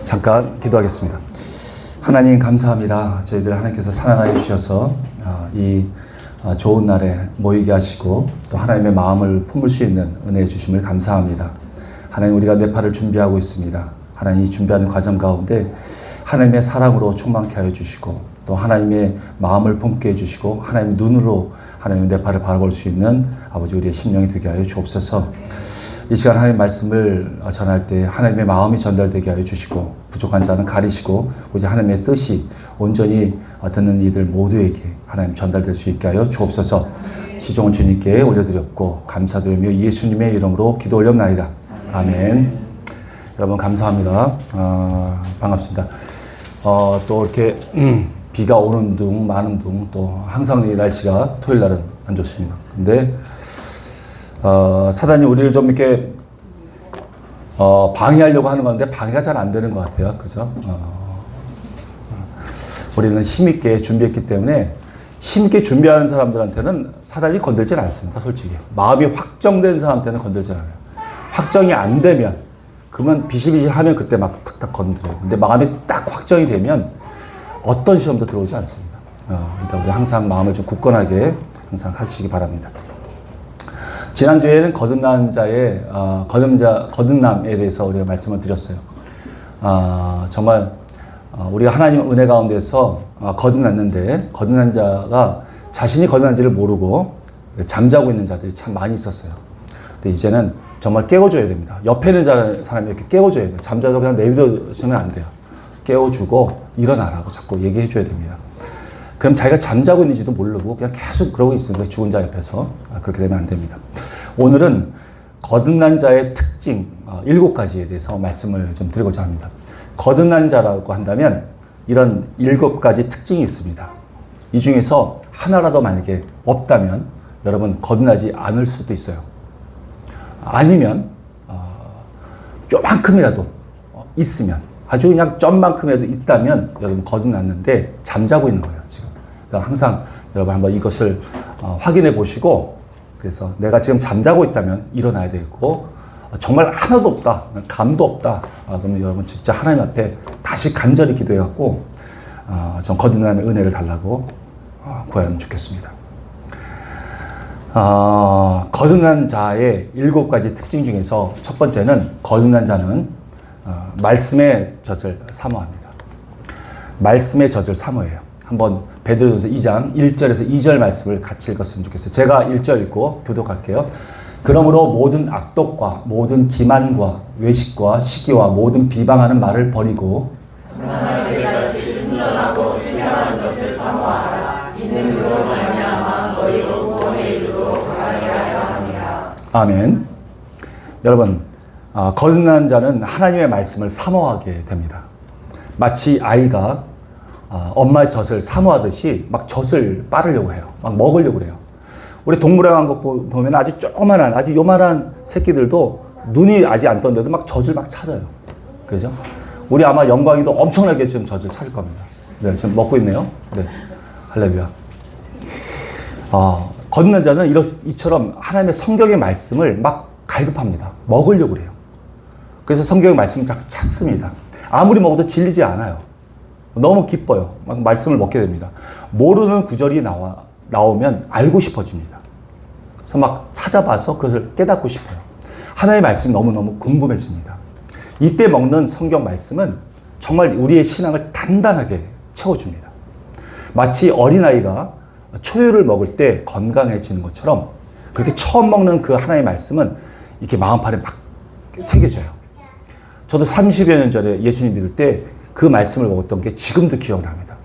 잠깐 기도하겠습니다. 하나님 감사합니다. 저희들 하나님께서 사랑하여 주셔서 이 좋은 날에 모이게 하시고 또 하나님의 마음을 품을 수 있는 은혜 주심을 감사합니다. 하나님, 우리가 뇌파를 준비하고 있습니다. 하나님, 이 준비하는 과정 가운데 하나님의 사랑으로 충만케 하여 주시고 또 하나님의 마음을 품게 해주시고 하나님의 눈으로 하나님의 뇌파를 바라볼 수 있는 아버지 우리의 심령이 되게 하여 주옵소서. 이 시간 하나님 말씀을 전할 때 하나님의 마음이 전달되게 하여 주시고 부족한 자는 가리시고 오직 하나님의 뜻이 온전히 듣는 이들 모두에게 하나님 전달될 수 있게 하여 주옵소서. 시종은 주님께 올려드렸고 감사드리며 예수님의 이름으로 기도 올렸나이다. 아멘. 여러분 감사합니다. 반갑습니다. 또 이렇게 비가 오는 둥 마는 둥 또 항상 이 날씨가 토요일 날은 안 좋습니다. 근데 사단이 우리를 좀 이렇게 방해하려고 하는 건데 방해가 잘 안 되는 것 같아요. 그죠? 우리는 힘있게 준비했기 때문에 힘있게 준비하는 사람들한테는 사단이 건들진 않습니다. 솔직히 마음이 확정된 사람한테는 건들진 않아요. 확정이 안 되면 그러면 비실비실하면 그때 막 탁탁 건드려요. 근데 마음이 딱 확정이 되면 어떤 시험도 들어오지 않습니다. 그러니까 우리 항상 마음을 좀 굳건하게 항상 하시기 바랍니다. 지난주에는 거듭난 자의 거듭남에 대해서 우리가 말씀을 드렸어요. 정말 우리가 하나님 은혜 가운데서 거듭났는데 거듭난 자가 자신이 거듭난지를 모르고 잠자고 있는 자들이 참 많이 있었어요. 근데 이제는 정말 깨워줘야 됩니다. 옆에 있는 사람이 이렇게 깨워줘야 돼요. 잠자고 그냥 내버려두시면 안 돼요. 깨워주고 일어나라고 자꾸 얘기해줘야 됩니다. 그럼 자기가 잠자고 있는지도 모르고 그냥 계속 그러고 있으니까 죽은 자 옆에서 그렇게 되면 안 됩니다. 오늘은 거듭난 자의 특징 7가지에 대해서 말씀을 좀 드리고자 합니다. 거듭난 자라고 한다면 이런 7가지 특징이 있습니다. 이 중에서 하나라도 만약에 없다면 여러분 거듭나지 않을 수도 있어요. 아니면 요만큼이라도 있으면 아주 그냥 점만큼이라도 있다면 여러분 거듭났는데 잠자고 있는 거예요. 지금 그러니까 항상 여러분 한번 이것을 확인해 보시고 그래서 내가 지금 잠자고 있다면 일어나야 되고 정말 하나도 없다, 감도 없다. 그러면 여러분 진짜 하나님 앞에 다시 간절히 기도해갖고 좀 거듭남의 은혜를 달라고 구하면 좋겠습니다. 거듭난 자의 7가지 특징 중에서 첫 번째는 거듭난 자는 말씀의 젖을 사모합니다. 말씀의 젖을 사모해요. 한번 베드로전서 2장 1절에서 2절 말씀을 같이 읽었으면 좋겠어요. 제가 1절 읽고 교독할게요. 그러므로 모든 악독과 모든 기만과 외식과 시기와 모든 비방하는 말을 버리고 하나님께 같이 순전하고 신령한 젖을 사모하라. 이는 그로 말미암아 너희로 구원에 이르도록 하게 하려 함이라. 아멘. 여러분 거듭난 자는 하나님의 말씀을 사모하게 됩니다. 마치 아이가 엄마의 젖을 사모하듯이 막 젖을 빠르려고 해요. 막 먹으려고 해요. 우리 동물에 간 거 보면 아주 조그만한 아주 요만한 새끼들도 눈이 아직 안 떴는데도 막 젖을 막 찾아요. 그죠? 우리 아마 영광이도 엄청나게 지금 젖을 찾을 겁니다. 네, 지금 먹고 있네요. 네, 할렐루야. 거듭난 자는 이처럼 하나님의 성경의 말씀을 막 갈급합니다. 먹으려고 해요. 그래서 성경의 말씀을 자꾸 찾습니다. 아무리 먹어도 질리지 않아요. 너무 기뻐요. 막 말씀을 먹게 됩니다. 모르는 구절이 나오면 알고 싶어집니다. 그래서 막 찾아봐서 그것을 깨닫고 싶어요. 하나님의 말씀이 너무너무 궁금해집니다. 이때 먹는 성경 말씀은 정말 우리의 신앙을 단단하게 채워줍니다. 마치 어린아이가 초유를 먹을 때 건강해지는 것처럼 그렇게 처음 먹는 그 하나님의 말씀은 이렇게 마음판에 막 새겨져요. 저도 30여 년 전에 예수님 믿을 때 그 말씀을 먹었던 게 지금도 기억을 합니다.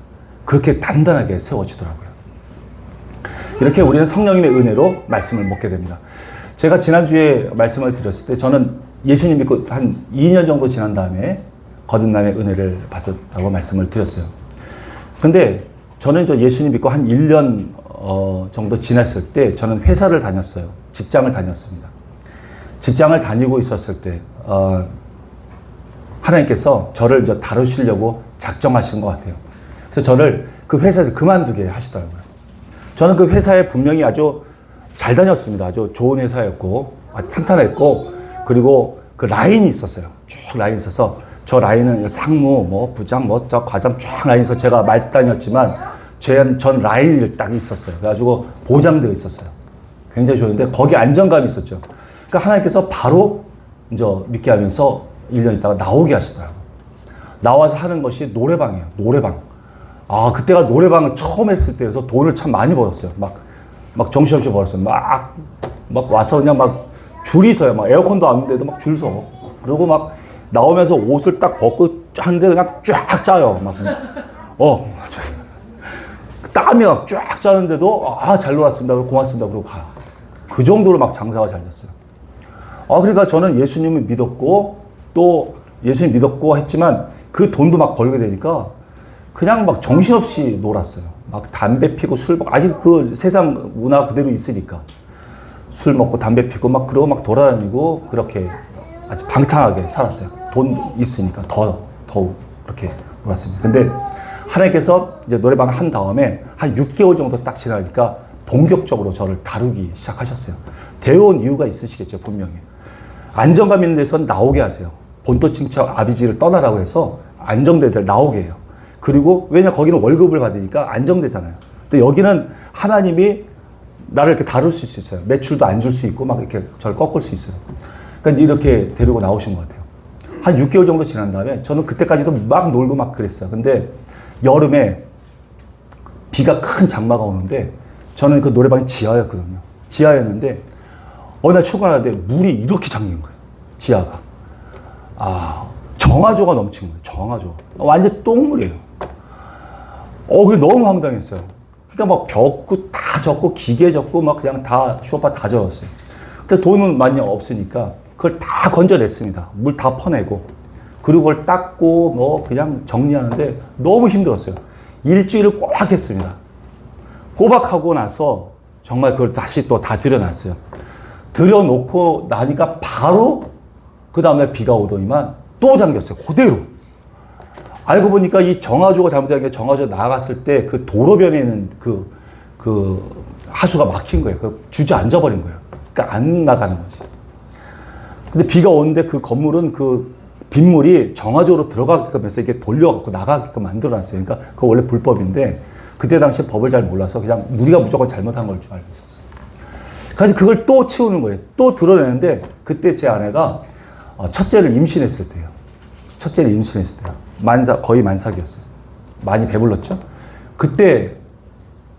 그렇게 단단하게 세워지더라고요. 이렇게 우리는 성령님의 은혜로 말씀을 먹게 됩니다. 제가 지난주에 말씀을 드렸을 때 저는 예수님 믿고 한 2년 정도 지난 다음에 거듭남의 은혜를 받았다고 말씀을 드렸어요. 근데 저는 예수님 믿고 한 1년 정도 지났을 때 저는 회사를 다녔어요. 직장을 다녔습니다. 직장을 다니고 있었을 때 하나님께서 저를 다루시려고 작정하신 것 같아요. 그래서 저를 그 회사에서 그만두게 하시더라고요. 저는 그 회사에 분명히 아주 잘 다녔습니다. 아주 좋은 회사였고 아주 탄탄했고 그리고 그 라인이 있었어요. 쭉 라인이 있어서 저 라인은 상무, 뭐 부장, 뭐 저 과장 쫙 라인이 있어서 제가 말단이었지만 전 라인이 딱 있었어요. 그래가지고 보장되어 있었어요. 굉장히 좋은데 거기 안정감이 있었죠. 그러니까 하나님께서 바로 이제 믿게 하면서 1년 있다가 나오게 하시더라고요. 나와서 하는 것이 노래방이에요. 노래방. 아, 그때가 노래방을 처음 했을 때여서 돈을 참 많이 벌었어요. 막 정신없이 벌었어요. 막 와서 그냥 막 줄이 서요. 막 에어컨도 안 오는데도 막 줄 서. 그리고 막 나오면서 옷을 딱 벗고 하는데 그냥 쫙 짜요. 땀이 막 쫙 짜는데도 잘 놀았습니다. 고맙습니다. 그러고 가요. 그 정도로 막 장사가 잘 됐어요. 그러니까 저는 예수님을 믿었고 또 예수님 믿었고 했지만 그 돈도 막 벌게 되니까 그냥 막 정신없이 놀았어요. 막 담배 피고 술 먹고 아직 그 세상 문화 그대로 있으니까 술 먹고 담배 피고 막 그러고 막 돌아다니고 그렇게 아주 방탕하게 살았어요. 돈 있으니까 더욱 그렇게 놀았습니다. 근데 하나님께서 이제 노래방 한 다음에 한 6개월 정도 딱 지나니까 본격적으로 저를 다루기 시작하셨어요. 데려온 이유가 있으시겠죠, 분명히. 안정감 있는 데선 나오게 하세요. 본토 친척 아비지를 떠나라고 해서 안정대들 나오게 해요. 그리고 왜냐 거기는 월급을 받으니까 안정되잖아요. 근데 여기는 하나님이 나를 이렇게 다룰 수 있어요. 매출도 안 줄 수 있고 막 이렇게 저를 꺾을 수 있어요. 그러니까 이렇게 데리고 나오신 것 같아요. 한 6개월 정도 지난 다음에 저는 그때까지도 막 놀고 막 그랬어요. 근데 여름에 비가 큰 장마가 오는데 저는 그 노래방이 지하였거든요. 지하였는데 어느 날 출근하는데 물이 이렇게 잠긴 거예요. 지하가. 정화조가 넘친 거예요. 정화조. 완전 똥물이에요. 그게 너무 황당했어요. 그러니까 막 벽구 다 젖고 기계 젖고 막 그냥 다 쇼파 다 젖었어요. 근데 돈은 많이 없으니까 그걸 다 건져냈습니다. 물 다 퍼내고 그리고 그걸 닦고 뭐 그냥 정리하는데 너무 힘들었어요. 일주일을 꼬박 했습니다. 꼬박하고 나서 정말 그걸 다시 또 다 들여놨어요. 들여놓고 나니까 바로 그 다음날 비가 오더니만 또 잠겼어요. 그대로. 알고 보니까 이 정화조가 잘못된 게 정화조 나갔을 때 그 도로변에 있는 그 하수가 막힌 거예요. 그 주저앉아 버린 거예요. 그러니까 안 나가는 거지. 근데 비가 오는데 그 건물은 그 빗물이 정화조로 들어가게끔 해서 이게 돌려갖고 나가게끔 만들어놨어요. 그러니까 그거 원래 불법인데 그때 당시에 법을 잘 몰라서 그냥 우리가 무조건 잘못한 걸 줄 알고 있었어요. 그래서 그걸 또 치우는 거예요. 또 드러내는데 그때 제 아내가 첫째를 임신했을 때예요. 첫째를 임신했을 때요. 거의 만삭이었어요. 많이 배불렀죠? 그때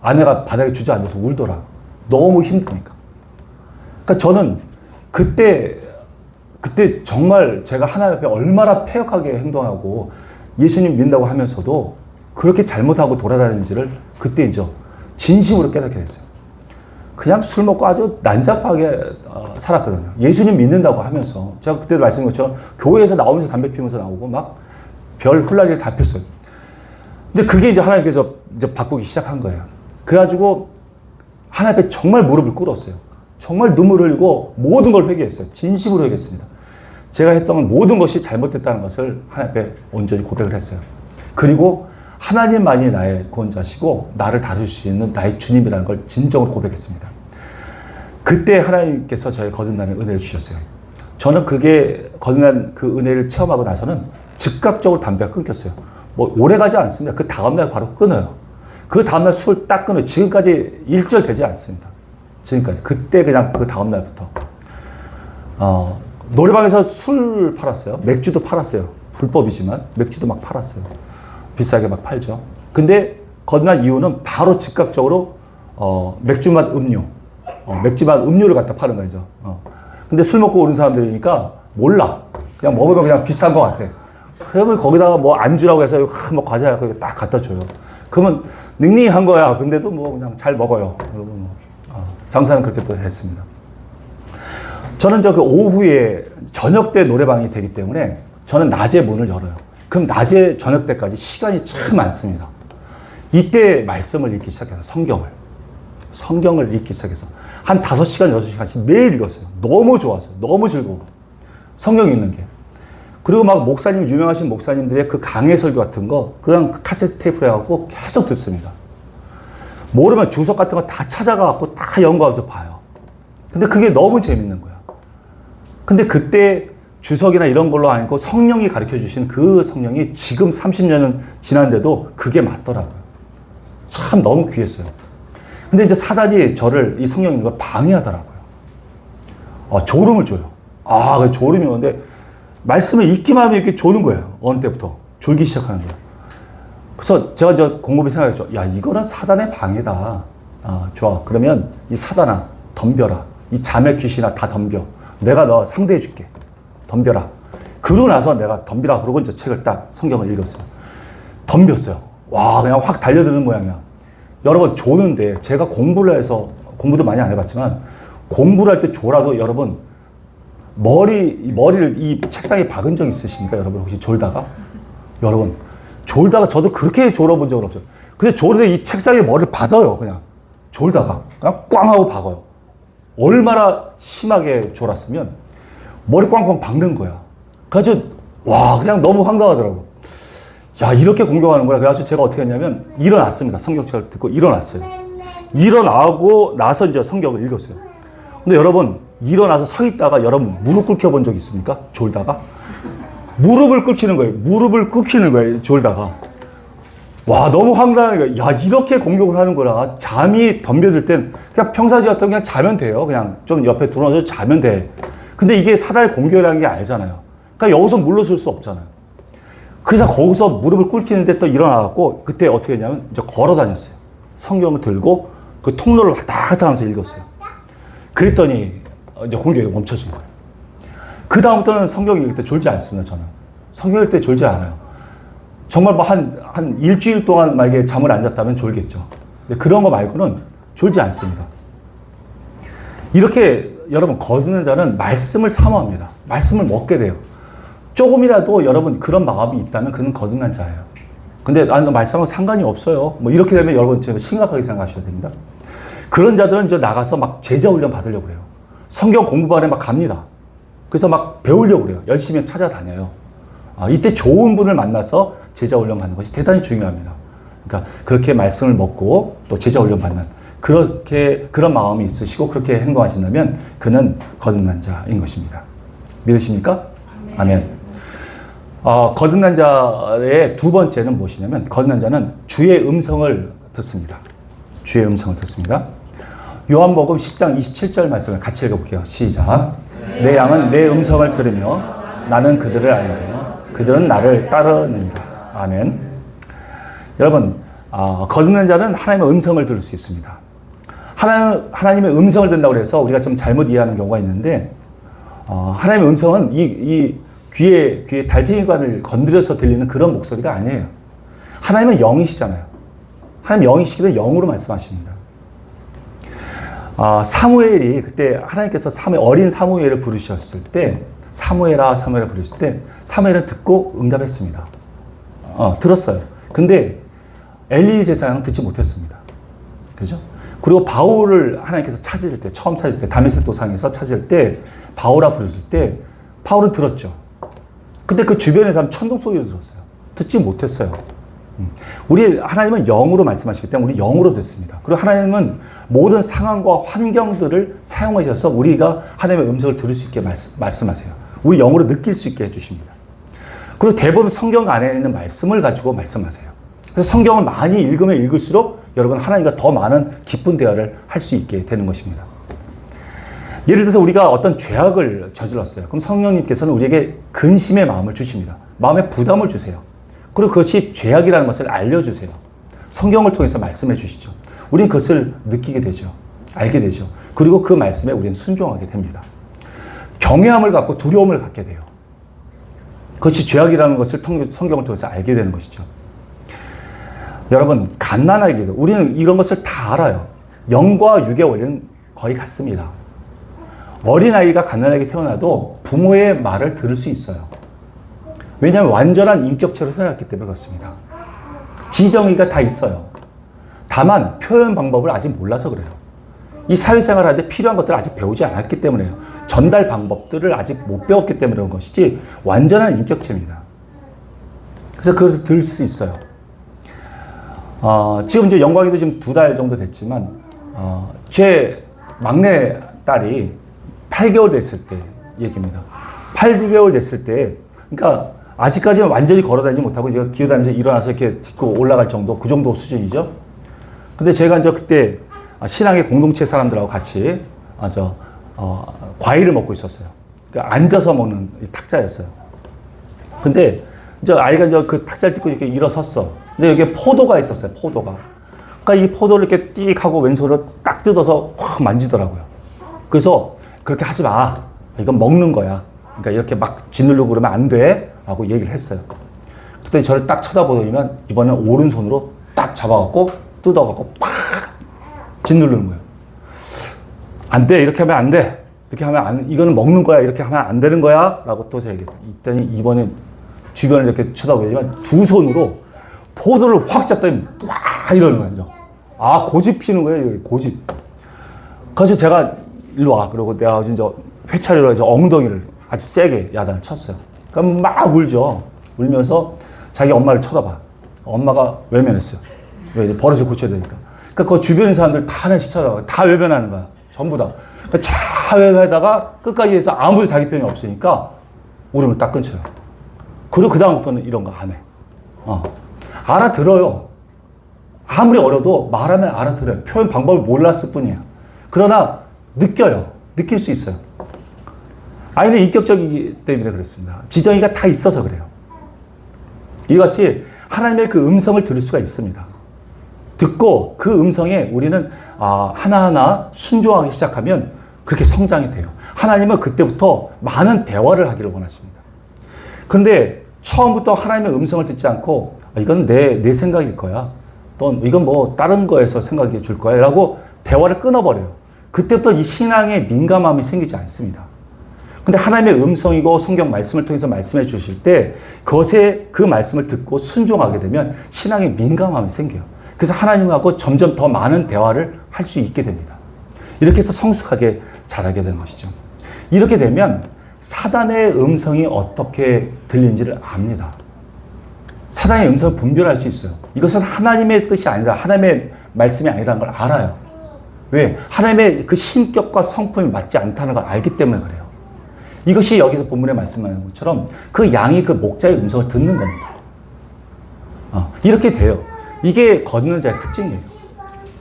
아내가 바닥에 주저앉아서 울더라. 너무 힘드니까. 그러니까 저는 그때 정말 제가 하나님 앞에 얼마나 패역하게 행동하고 예수님 믿는다고 하면서도 그렇게 잘못하고 돌아다니는지를 그때 이제 진심으로 깨닫게 됐어요. 그냥 술 먹고 아주 난잡하게 살았거든요. 예수님 믿는다고 하면서. 제가 그때도 말씀드린 것처럼 교회에서 나오면서 담배 피우면서 나오고 막 별 훌라리를 다 폈어요. 근데 그게 이제 하나님께서 이제 바꾸기 시작한 거예요. 그래가지고 하나님 앞에 정말 무릎을 꿇었어요. 정말 눈물을 흘리고 모든 걸 회개했어요. 진심으로 회개했습니다. 제가 했던 모든 것이 잘못됐다는 것을 하나님 앞에 온전히 고백을 했어요. 그리고 하나님만이 나의 구원자시고 나를 다룰 수 있는 나의 주님이라는 걸 진정으로 고백했습니다. 그때 하나님께서 저의 거듭남의 은혜를 주셨어요. 저는 그게 거듭난 그 은혜를 체험하고 나서는 즉각적으로 담배가 끊겼어요. 뭐 오래 가지 않습니다. 그 다음날 바로 끊어요. 그 다음날 술 딱 끊어요. 지금까지 일절되지 않습니다. 지금까지. 그때 그냥 그 다음날부터. 노래방에서 술 팔았어요. 맥주도 팔았어요. 불법이지만 맥주도 막 팔았어요. 비싸게 막 팔죠. 근데 거듭난 이유는 바로 즉각적으로 맥주 맛 음료, 맥주 맛 음료를 갖다 파는 거죠. 근데 술 먹고 오는 사람들이니까 몰라. 그냥 먹으면 그냥 비싼 것 같아. 그러면 거기다가 뭐 안주라고 해서 뭐 과자 딱 갖다 줘요. 그러면 닝닝한 거야. 근데도 뭐 그냥 잘 먹어요. 그리고 뭐 장사는 그렇게 또 했습니다. 저는 그 오후에 저녁 때 노래방이 되기 때문에 저는 낮에 문을 열어요. 그럼 낮에 저녁 때까지 시간이 참 많습니다. 이때 말씀을 읽기 시작해서 성경을 읽기 시작해서 한 5시간, 6시간씩 매일 읽었어요. 너무 좋았어요. 너무 즐거워. 성경 읽는 게. 그리고 막 유명하신 목사님들의 그 강해 설교 같은 거 그냥 카세트 테이프로 해갖고 계속 듣습니다. 모르면 주석 같은 거 다 찾아가갖고 다 연구하면서 봐요. 근데 그게 너무 재밌는 거야. 근데 그때 주석이나 이런 걸로 아니고 성령이 가르쳐 주신 그 성령이 지금 30년은 지났는데도 그게 맞더라고요. 참 너무 귀했어요. 근데 이제 사단이 저를 이 성령님과 방해하더라고요. 졸음을 줘요. 그 졸음이 오는데 말씀을 읽기만 하면 이렇게 조는 거예요. 어느 때부터 졸기 시작하는 거예요. 그래서 제가 저 곰곰이 생각했죠. 야, 이거는 사단의 방해다. 좋아. 그러면 이 사단아, 덤벼라. 이 잠의 귀신아, 다 덤벼. 내가 너 상대해 줄게. 덤벼라. 그러고 나서 내가 덤비라 그러고 이제 책을 딱 성경을 읽었어요. 덤볐어요. 와, 그냥 확 달려드는 모양이야. 여러분, 조는데 제가 공부를 해서, 공부도 많이 안 해봤지만, 공부를 할 때 졸아도 여러분, 머리를 이 책상에 박은 적 있으십니까? 여러분, 혹시 졸다가? 여러분, 졸다가 저도 그렇게 졸아본 적은 없어요. 근데 졸는데 이 책상에 머리를 박아요, 그냥. 졸다가. 그냥 꽝 하고 박아요. 얼마나 심하게 졸았으면 머리 꽝꽝 박는 거야. 그래가지고, 와, 그냥 너무 황당하더라고. 야, 이렇게 공격하는 거야. 그래가지고 제가 어떻게 했냐면, 일어났습니다. 성경책을 듣고 일어났어요. 일어나고 나서 이제 성경을 읽었어요. 근데 여러분, 일어나서 서 있다가 여러분 무릎 꿇혀 본 적 있습니까? 졸다가? 무릎을 꿇히는 거예요. 무릎을 꿇히는 거예요. 졸다가. 와, 너무 황당한 거예요. 야, 이렇게 공격을 하는구나. 잠이 덤벼들 땐 그냥 평상시였던 그냥 자면 돼요. 그냥 좀 옆에 들어서 자면 돼. 근데 이게 사단의 공격이라는 게 알잖아요. 그러니까 여기서 물러설 수 없잖아요. 그래서 거기서 무릎을 꿇히는데 또 일어나갖고 그때 어떻게 했냐면 이제 걸어 다녔어요. 성경을 들고 그 통로를 왔다 갔다 하면서 읽었어요. 그랬더니 이제 공격이 멈춰진 거예요. 그 다음부터는 성경 읽을 때 졸지 않습니다, 저는. 성경 읽을 때 졸지 않아요. 정말 뭐 한 일주일 동안 만약에 잠을 안 잤다면 졸겠죠. 근데 그런 거 말고는 졸지 않습니다. 이렇게 여러분, 거듭난 자는 말씀을 사모합니다. 말씀을 먹게 돼요. 조금이라도 여러분 그런 마음이 있다면 그는 거듭난 자예요. 근데 나는 말씀하고 상관이 없어요. 뭐 이렇게 되면 여러분 제가 심각하게 생각하셔야 됩니다. 그런 자들은 이제 나가서 막 제자 훈련 받으려고 그래요. 성경 공부반에 막 갑니다. 그래서 막 배우려고 그래요. 열심히 찾아다녀요. 이때 좋은 분을 만나서 제자 훈련 받는 것이 대단히 중요합니다. 그러니까 그렇게 말씀을 먹고 또 제자 훈련 받는 그런 마음이 있으시고 그렇게 행동하신다면 그는 거듭난 자인 것입니다. 믿으십니까? 아멘. 거듭난 자의 두 번째는 무엇이냐면 거듭난 자는 주의 음성을 듣습니다. 주의 음성을 듣습니다. 요한복음 10장 27절 말씀을 같이 읽어볼게요. 시작. 내 양은 내 음성을 들으며 나는 그들을 알며 그들은 나를 따르느니라. 아멘. 여러분, 거듭난 자는 하나님의 음성을 들을 수 있습니다. 하나님의 음성을 듣는다고 해서 우리가 좀 잘못 이해하는 경우가 있는데, 하나님의 음성은 이 귀에 달팽이관을 건드려서 들리는 그런 목소리가 아니에요. 하나님은 영이시잖아요. 하나님 영이시기도 영으로 말씀하십니다. 사무엘이 그때 하나님께서 어린 사무엘을 부르셨을 때 사무엘아 부르실 때 사무엘은 듣고 응답했습니다. 들었어요. 근데 엘리 제사장은 듣지 못했습니다. 그죠? 그리고 바울을 하나님께서 처음 찾을 때 다메섹 도상에서 찾을 때 바울아 부르실 때 바울은 들었죠. 근데 그 주변의 사람 천둥 소리를 들었어요. 듣지 못했어요. 우리 하나님은 영으로 말씀하시기 때문에 우리 영으로 듣습니다. 그리고 하나님은 모든 상황과 환경들을 사용하셔서 우리가 하나님의 음성을 들을 수 있게 말씀하세요. 우리 영으로 느낄 수 있게 해주십니다. 그리고 대부분 성경 안에 있는 말씀을 가지고 말씀하세요. 그래서 성경을 많이 읽으면 읽을수록 여러분 하나님과 더 많은 기쁜 대화를 할 수 있게 되는 것입니다. 예를 들어서 우리가 어떤 죄악을 저질렀어요. 그럼 성령님께서는 우리에게 근심의 마음을 주십니다. 마음에 부담을 주세요. 그리고 그것이 죄악이라는 것을 알려주세요. 성경을 통해서 말씀해 주시죠. 우리는 그것을 느끼게 되죠. 알게 되죠. 그리고 그 말씀에 우리는 순종하게 됩니다. 경외함을 갖고 두려움을 갖게 돼요. 그것이 죄악이라는 것을 성경을 통해서 알게 되는 것이죠. 여러분, 갓난아기도 우리는 이런 것을 다 알아요. 영과 육의 원리는 거의 같습니다. 어린아이가 갓난아기 태어나도 부모의 말을 들을 수 있어요. 왜냐하면 완전한 인격체로 태어났기 때문에 그렇습니다. 지정의가 다 있어요. 다만 표현 방법을 아직 몰라서 그래요. 이 사회생활 하는데 필요한 것들을 아직 배우지 않았기 때문에요. 전달 방법들을 아직 못 배웠기 때문에 그런 것이지 완전한 인격체입니다. 그래서 그것을 들을 수 있어요. 지금 이제 영광이도 지금 2달 정도 됐지만 제 막내 딸이 8개월 됐을 때 얘기입니다. 8개월 됐을 때, 그러니까 아직까지는 완전히 걸어다니지 못하고 이제 기어다니면서 일어나서 이렇게 딛고 올라갈 정도, 그 정도 수준이죠. 근데 제가 이제 그때 신앙의 공동체 사람들하고 같이 과일을 먹고 있었어요. 그러니까 앉아서 먹는 탁자였어요. 근데 이제 아이가 이제 그 탁자를 딛고 이렇게 일어섰어. 근데 여기에 포도가 있었어요. 포도가. 그러니까 이 포도를 이렇게 띡 하고 왼손으로 딱 뜯어서 확 만지더라고요. 그래서 그렇게 하지 마. 이건 먹는 거야. 그러니까 이렇게 막 짓누르고 그러면 안 돼. 라고 얘기를 했어요. 그때 저를 딱 쳐다보더니만 이번엔 오른손으로 딱 잡아갖고 뜯어갖고 빡 짓누르는 거예요. 안 돼. 이렇게 하면 안 돼. 이렇게 하면 이거는 먹는 거야. 이렇게 하면 안 되는 거야. 라고 또 제가 얘기했어요. 이때는 이번엔 주변을 이렇게 쳐다보더니만 두 손으로 포도를 확 잡더니 막 이러는 거예요. 아, 고집 피는 거예요. 여기 고집. 그래서 제가 일로 와. 그러고 내가 이제 회차리로 이제 엉덩이를 아주 세게 야단을 쳤어요. 그럼 막 울죠. 울면서 자기 엄마를 쳐다봐. 엄마가 외면했어요. 왜? 버릇을 고쳐야 되니까. 그러니까 그 주변 사람들 다 하나씩 쳐다봐. 다 외면하는 거야. 전부 다. 그러니까 쫙 외면하다가 끝까지 해서 아무도 자기 편이 없으니까 울음을 딱 끊쳐요. 그리고 그다음부터는 이런 거 안 해. 알아들어요. 아무리 어려도 말하면 알아들어요. 표현 방법을 몰랐을 뿐이에요. 그러나 느껴요. 느낄 수 있어요. 아이는 인격적이기 때문에 그렇습니다. 지정이가 다 있어서 그래요. 이같이 하나님의 그 음성을 들을 수가 있습니다. 듣고 그 음성에 우리는 하나하나 순종하기 시작하면 그렇게 성장이 돼요. 하나님은 그때부터 많은 대화를 하기를 원하십니다. 그런데 처음부터 하나님의 음성을 듣지 않고 이건 내 생각일 거야. 또 이건 뭐 다른 거에서 생각해 줄 거야. 라고 대화를 끊어버려요. 그때부터 이 신앙에 민감함이 생기지 않습니다. 근데 하나님의 음성이고 성경 말씀을 통해서 말씀해 주실 때 그것에 그 말씀을 듣고 순종하게 되면 신앙에 민감함이 생겨요. 그래서 하나님하고 점점 더 많은 대화를 할 수 있게 됩니다. 이렇게 해서 성숙하게 자라게 되는 것이죠. 이렇게 되면 사단의 음성이 어떻게 들리는지를 압니다. 사단의 음성을 분별할 수 있어요. 이것은 하나님의 뜻이 아니다. 하나님의 말씀이 아니라는 걸 알아요. 왜? 하나님의 그 신격과 성품이 맞지 않다는 걸 알기 때문에 그래요. 이것이 여기서 본문에 말씀하는 것처럼 그 양이 그 목자의 음성을 듣는 겁니다. 이렇게 돼요. 이게 거듭난 자의 특징이에요.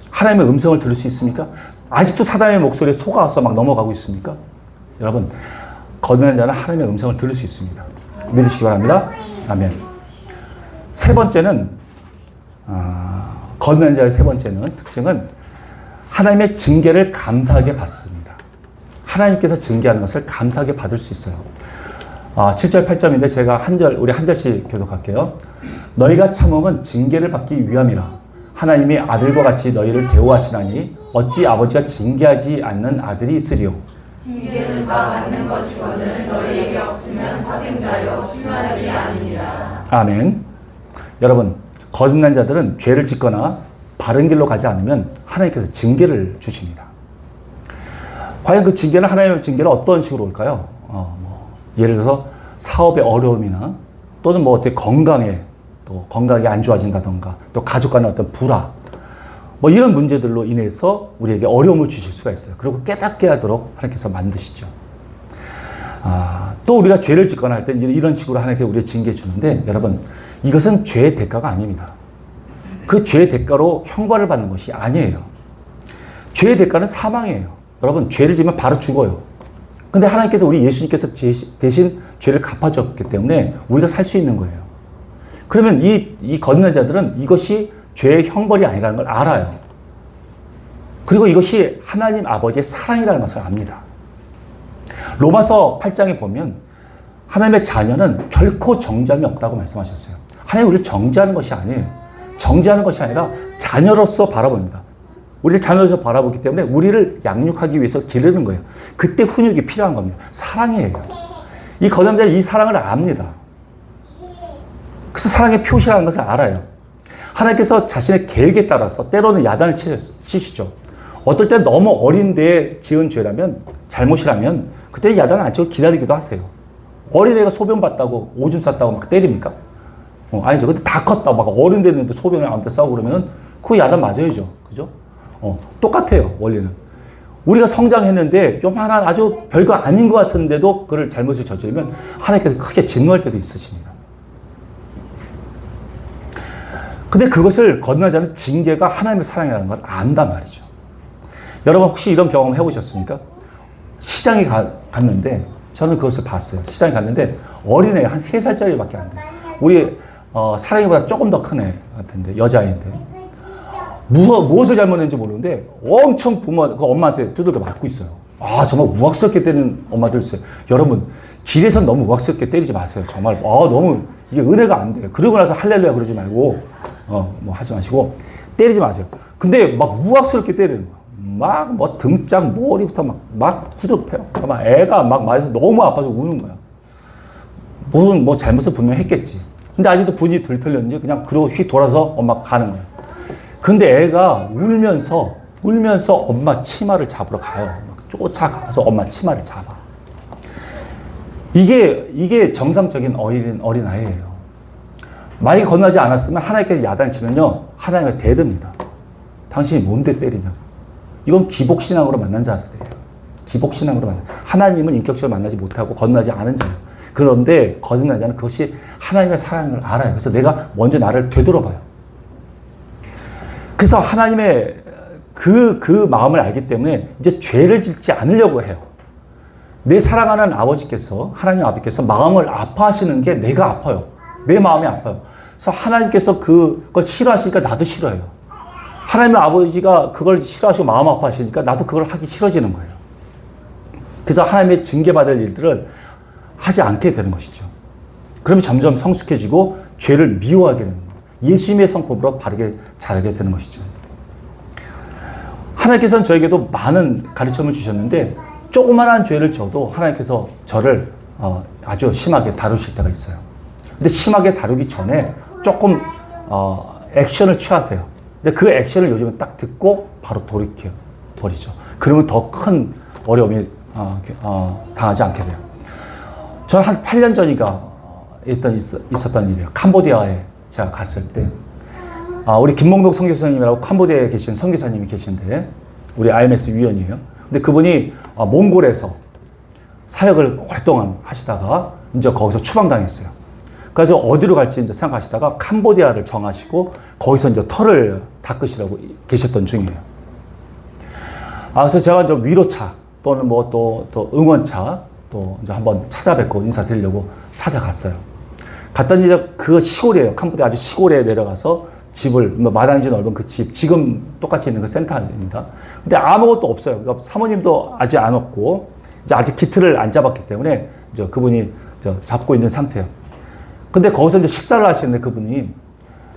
하나님의 음성을 들을 수 있습니까? 아직도 사단의 목소리에 속아서 막 넘어가고 있습니까? 여러분, 거듭난 자는 하나님의 음성을 들을 수 있습니다. 믿으시기 바랍니다. 아멘. 세 번째는, 거듭난 자의 세 번째는, 특징은 하나님의 징계를 감사하게 받습니다. 하나님께서 징계하는 것을 감사하게 받을 수 있어요. 7절, 8절인데 제가 우리 한 절씩 교독할게요. 너희가 참음은 징계를 받기 위함이라. 하나님이 아들과 같이 너희를 대우하시나니 어찌 아버지가 징계하지 않는 아들이 있으리요. 징계는 다 받는 것이거늘 너희에게 없으면 사생자여 심한 일이 아니니라. 아멘. 여러분, 거듭난 자들은 죄를 짓거나 바른 길로 가지 않으면 하나님께서 징계를 주십니다. 과연 그 징계는 하나님의 징계는 어떤 식으로 올까요? 예를 들어서 사업의 어려움이나 또는 뭐 어떻게 건강이 안 좋아진다던가 또 가족 간의 어떤 불화 뭐 이런 문제들로 인해서 우리에게 어려움을 주실 수가 있어요. 그리고 깨닫게 하도록 하나님께서 만드시죠. 또 우리가 죄를 짓거나 할 때 이런 식으로 하나님께서 우리를 징계해 주는데 여러분 이것은 죄의 대가가 아닙니다. 그 죄의 대가로 형벌을 받는 것이 아니에요. 죄의 대가는 사망이에요. 여러분 죄를 지면 바로 죽어요. 근데 하나님께서 우리 예수님께서 대신 죄를 갚아줬기 때문에 우리가 살 수 있는 거예요. 그러면 이 거듭난 자들은 이것이 죄의 형벌이 아니라는 걸 알아요. 그리고 이것이 하나님 아버지의 사랑이라는 것을 압니다. 로마서 8장에 보면 하나님의 자녀는 결코 정죄함이 없다고 말씀하셨어요. 하나님 우리를 정죄하는 것이 아니에요. 정죄하는 것이 아니라 자녀로서 바라봅니다. 우리를 자녀로서 바라보기 때문에 우리를 양육하기 위해서 기르는 거예요. 그때 훈육이 필요한 겁니다. 사랑이에요. 이 거듭난 자는 이 사랑을 압니다. 그래서 사랑의 표시라는 것을 알아요. 하나님께서 자신의 계획에 따라서 때로는 야단을 치시죠. 어떨 때 너무 어린데 지은 죄라면, 잘못이라면 그때 야단을 안 치고 기다리기도 하세요. 어린애가 소변 봤다고 오줌 쌌다고 막 때립니까? 아니죠. 근데 다 컸다. 막 어른 됐는데 소변을 아무데 싸고 그러면 그 야단 맞아야죠. 그죠? 똑같아요. 원리는. 우리가 성장했는데 요만한 아주 별거 아닌 것 같은데도 그걸 잘못을 저지르면 하나님께서 크게 진노할 때도 있으십니다. 근데 그것을 건너지 않은 징계가 하나님의 사랑이라는 걸 안단 말이죠. 여러분 혹시 이런 경험 해보셨습니까? 시장에 갔는데 저는 그것을 봤어요. 시장에 갔는데 어린애 한 3살짜리밖에 안 돼요. 우리 사랑이보다 조금 더 큰 애 같은데 여자아이인데 무엇을 잘못했는지 모르는데 엄청 그 엄마한테 두들겨 맞고 있어요. 아 정말 우악스럽게 때리는 엄마들 있어요. 여러분 길에서 너무 우악스럽게 때리지 마세요. 정말 너무 이게 은혜가 안 돼요. 그러고 나서 할렐루야 그러지 말고 뭐 하지 마시고 때리지 마세요. 근데 막 우악스럽게 때리는 거야. 막 뭐 등짝 머리부터 막 후드펴요. 막 애가 막 맞아서 너무 아파서 우는 거야. 무슨 뭐 잘못을 분명히 했겠지. 근데 아직도 분이 덜 풀렸는지 그냥 그러고 휙 돌아서 엄마 가는 거야. 근데 애가 울면서 엄마 치마를 잡으러 가요. 막 쫓아가서 엄마 치마를 잡아. 이게 정상적인 어린 아이예요. 만약에 건너지 않았으면 하나님께서 야단치면요 하나님을 대듭니다. 당신이 뭔데 때리냐. 이건 기복신앙으로 만난 자들이에요. 기복신앙으로 만난. 하나님은 인격적으로 만나지 못하고 건너지 않은 자예요. 그런데 거듭난 자는 그것이 하나님의 사랑을 알아요. 그래서 내가 먼저 나를 되돌아봐요. 그래서 하나님의 그 마음을 알기 때문에 이제 죄를 짓지 않으려고 해요. 내 사랑하는 아버지께서, 하나님 아버지께서 마음을 아파하시는 게 내가 아파요. 내 마음이 아파요. 그래서 하나님께서 그걸 싫어하시니까 나도 싫어해요. 하나님의 아버지가 그걸 싫어하시고 마음 아파하시니까 나도 그걸 하기 싫어지는 거예요. 그래서 하나님의 징계받을 일들을 하지 않게 되는 것이죠. 그러면 점점 성숙해지고 죄를 미워하게 되는 거예요. 예수님의 성품으로 바르게 자라게 되는 것이죠. 하나님께서는 저에게도 많은 가르침을 주셨는데 조그만한 죄를 져도 하나님께서 저를 아주 심하게 다루실 때가 있어요. 근데 심하게 다루기 전에 조금 액션을 취하세요. 근데 그 액션을 요즘은 딱 듣고 바로 돌이켜 버리죠. 그러면 더 큰 어려움이 당하지 않게 돼요. 저는 한 8년 전인가 있었던 일이에요. 캄보디아에 제가 갔을 때 우리 김몽록 선교사님이라고 캄보디아에 계신 선교사님이 계신데 우리 IMS 위원이에요. 근데 그분이 몽골에서 사역을 오랫동안 하시다가 이제 거기서 추방당했어요. 그래서 어디로 갈지 이제 생각하시다가 캄보디아를 정하시고 거기서 이제 터를 닦으시라고 계셨던 중이에요. 그래서 제가 이제 위로차 또는 뭐 또 응원차 또 이제 한번 찾아뵙고 인사드리려고 찾아갔어요. 갔더니 이제 그 시골이에요. 캄보디아 아주 시골에 내려가서 집을, 마당이 넓은 그 집, 지금 똑같이 있는 그 센터입니다. 근데 아무것도 없어요. 그러니까 사모님도 아직 안 왔고, 이제 아직 기틀을 안 잡았기 때문에 이제 그분이 잡고 있는 상태예요. 근데 거기서 이제 식사를 하시는데 그분이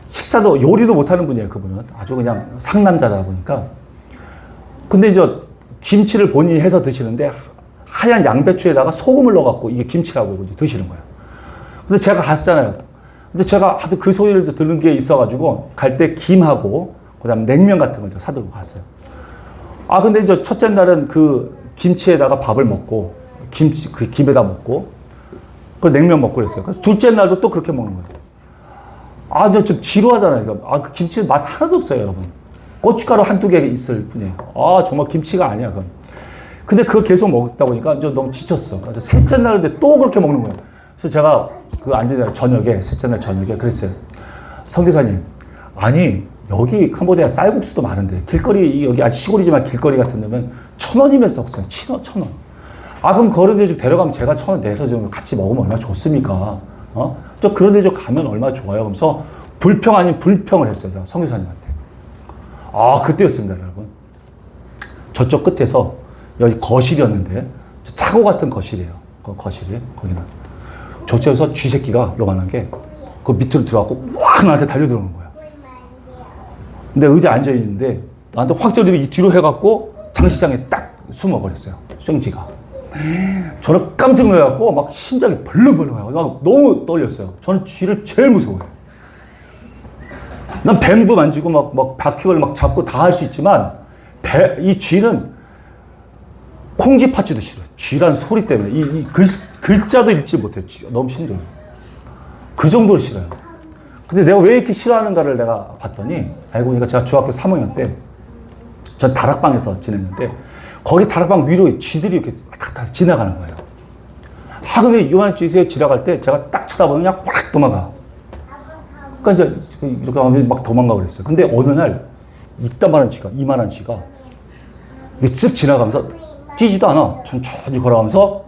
식사도 요리도 못하는 분이에요. 그분은 아주 그냥 상남자다 보니까. 근데 이제 김치를 본인이 해서 드시는데 하얀 양배추에다가 소금을 넣어갖고 이게 김치라고 이제 드시는 거예요. 근데 제가 갔잖아요. 근데 제가 하도 그 소리를 들은 게 있어가지고 갈 때 김하고 그다음 냉면 같은 걸 사들고 갔어요. 근데 이제 첫째 날은 그 김치에다가 밥을 먹고 김치 그 김에다 먹고 그 냉면 먹고 그랬어요. 둘째 날도 또 그렇게 먹는 거예요. 근데 좀 지루하잖아요. 그 김치 맛 하나도 없어요, 여러분. 고춧가루 한두 개 있을 뿐이에요. 정말 김치가 아니야, 그건. 근데 그거 계속 먹다 보니까 이제 너무 지쳤어. 그래서 셋째 날인데 또 그렇게 먹는 거예요. 그래서 제가 그 앉은 날 저녁에, 셋째 날 저녁에 그랬어요. 선교사님, 아니, 여기 캄보디아 쌀국수도 많은데, 길거리, 여기 아주 시골이지만 길거리 같은 데면 1,000원이면 썼어요. 1,000원. 그럼 그런 데 좀 데려가면 제가 1,000원 내서 좀 같이 먹으면 얼마나 좋습니까? 저 그런 데 좀 가면 얼마나 좋아요. 그러면서 불평 아닌 불평을 했어요. 선교사님한테. 그때였습니다, 여러분. 저쪽 끝에서 여기 거실이었는데, 차고 같은 거실이에요. 그 거실이, 거기는. 저쪽에서 쥐새끼가 요만한 게, 그 밑으로 들어가고, 확 나한테 달려들어오는 거야. 근데 의자에 앉아있는데, 나한테 확 들이면 뒤로 해갖고, 장시장에 딱 숨어버렸어요. 쏨쥐가. 저는 깜짝 놀라갖고, 막 심장이 벌렁벌렁해요. 막 너무 떨렸어요. 저는 쥐를 제일 무서워해요. 난 뱀도 만지고, 막 바퀴벌 막 잡고 다 할 수 있지만, 이 쥐는 콩쥐 팥쥐도 싫어요. 쥐란 소리 때문에. 이 글자도 읽지 못해요. 너무 힘들어요. 그 정도로 싫어요. 근데 내가 왜 이렇게 싫어하는가를 내가 봤더니, 알고 보니까 제가 중학교 3학년 때, 전 다락방에서 지냈는데, 거기 다락방 위로 쥐들이 이렇게 탁탁 지나가는 거예요. 근데 요한 쥐에 지나갈 때 제가 딱 쳐다보면 그냥 확 도망가. 그러니까 이제 이렇게 하면 막 도망가 그랬어요. 근데 어느 날 이따만한 쥐가, 이만한 쥐가 쓱 지나가면서 뛰지도 않아. 천천히 걸어가면서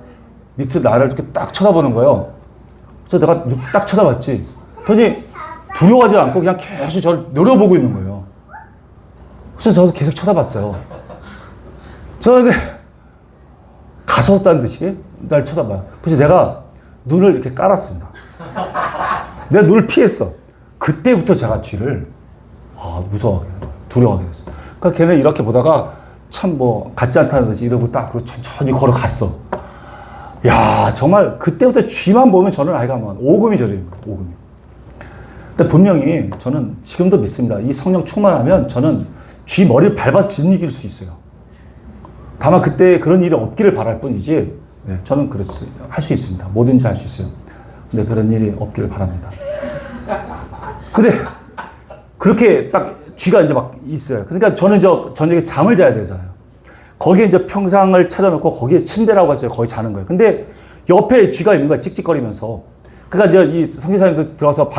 밑에 나를 이렇게 딱 쳐다보는 거예요. 그래서 내가 딱 쳐다봤지. 그랬더니 두려워하지 않고 그냥 계속 저를 노려보고 있는 거예요. 그래서 저도 계속 쳐다봤어요. 저는 가서웠다는 듯이 날 쳐다봐요. 그래서 내가 눈을 이렇게 깔았습니다. 내가 눈을 피했어. 그때부터 제가 쥐를 무서워하게, 두려워하게 됐어요. 그러니까 걔는 이렇게 보다가 참 뭐 같지 않다는 듯이 이러고 딱 천천히 걸어갔어. 야, 정말 그때부터 쥐만 보면 저는 아이가 막 오금이 저리는 거예요. 오금이. 근데 분명히 저는 지금도 믿습니다. 이 성령 충만하면 저는 쥐 머리를 밟아 짓이길 수 있어요. 다만 그때 그런 일이 없기를 바랄 뿐이지, 네, 저는 할 수 있습니다. 뭐든지 할 수 있어요. 근데 그런 일이 없기를 바랍니다. 근데 그렇게 딱 쥐가 이제 막 있어요. 그러니까 저는 저녁에 잠을 자야 되잖아요. 거기에 이제 평상을 차려놓고 거기에 침대라고 하죠. 거기 자는 거예요. 근데 옆에 쥐가 있는 거야. 찍찍거리면서. 그러니까 이제 이 성교사님 들어가서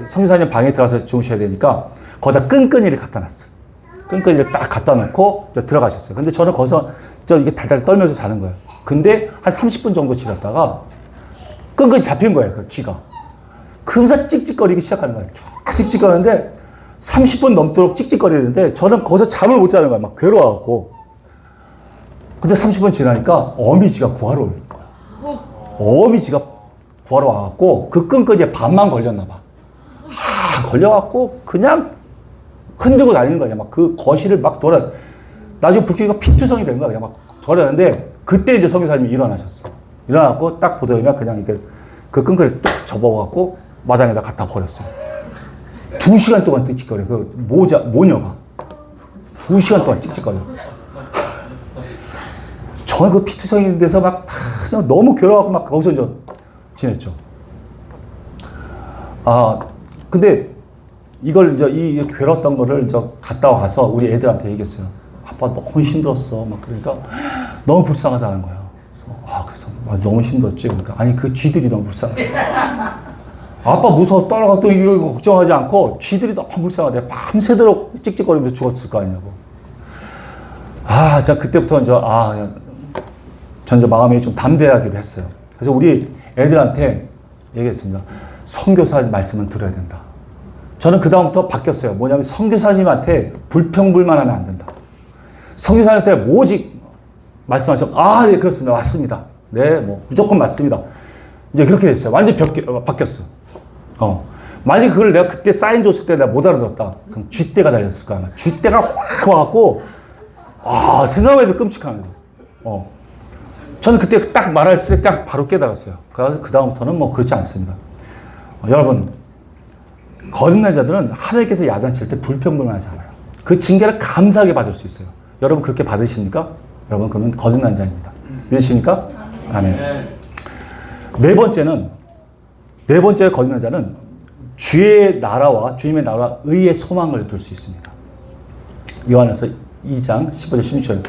성교사님 방에 들어가서 주무셔야 되니까 거기다 끈끈이를 갖다 놨어요. 끈끈이를 딱 갖다 놓고 들어가셨어요. 근데 저는 거기서 이게 달달 떨면서 자는 거예요. 근데 한 30분 정도 지났다가 끈끈이 잡힌 거예요. 그 쥐가. 그러면서 찍찍거리기 시작하는 거예요. 찍찍거리는데 30분 넘도록 찍찍거리는데 저는 거기서 잠을 못 자는 거예요. 막 괴로워갖고. 근데 30분 지나니까 어미쥐가 구하러 올 거야. 어미쥐가 구하러 와갖고 그 끈끈이에 반만 걸렸나 봐. 걸려갖고 그냥 흔들고 다니는 거야. 막 그 거실을 막 나중에 불쾌가 피투성이 된 거야. 그냥 막 돌아다니는데 그때 이제 성교사님이 일어나셨어. 일어나고 딱 보더니만 그냥 이렇게 그 끈끈이를 뚝 접어갖고 마당에다 갖다 버렸어요. 2시간 동안 찍찍거려. 그 모녀가 2시간 동안 찍찍거려. 저는 그 피투성이 돼서 막 그냥 너무 괴로워하고 막 거기서 이제 지냈죠. 근데 이걸 이제 이 괴로웠던 거를 이제 갔다 와서 우리 애들한테 얘기했어요. 아빠 너무 힘들었어. 막 그러니까 너무 불쌍하다는 거야. 그래서 너무 힘들었지. 그러니까 아니 그 쥐들이 너무 불쌍해. 아빠 무서워 떨어가 또 이거 걱정하지 않고 쥐들이 너무 불쌍하대. 밤새도록 찍찍거리면서 죽었을 거 아니냐고. 제가 그때부터 이제 전 이제 마음이 좀 담대하기로 했어요. 그래서 우리 애들한테 얘기했습니다. 선교사 말씀은 들어야 된다. 저는 그 다음부터 바뀌었어요. 뭐냐면 선교사님한테 불평불만하면 안 된다. 선교사님한테 오직 말씀하셔. 네, 그렇습니다. 맞습니다. 네, 뭐 무조건 맞습니다. 이제 그렇게 됐어요. 완전 바뀌었어. 만약에 그걸 내가 그때 사인 줬을 때 내가 못 알아들었다. 그럼 쥐떼가 달렸을 거야. 쥐떼가 확 와갖고 생각만 해도 끔찍합니다. 저는 그때 딱 말했을 때 딱 바로 깨달았어요. 그래서 그 다음부터는 뭐 그렇지 않습니다. 여러분, 거듭난 자들은 하나님께서 야단칠 때 불평불만하지 않아요. 그 징계를 감사하게 받을 수 있어요. 여러분 그렇게 받으십니까? 여러분 그러면 거듭난 자입니다. 믿으십니까? 아멘. 네 번째 거듭난 자는 주의 나라와 주님의 나라와 의의 소망을 둘 수 있습니다. 요한에서 2장 15절 16절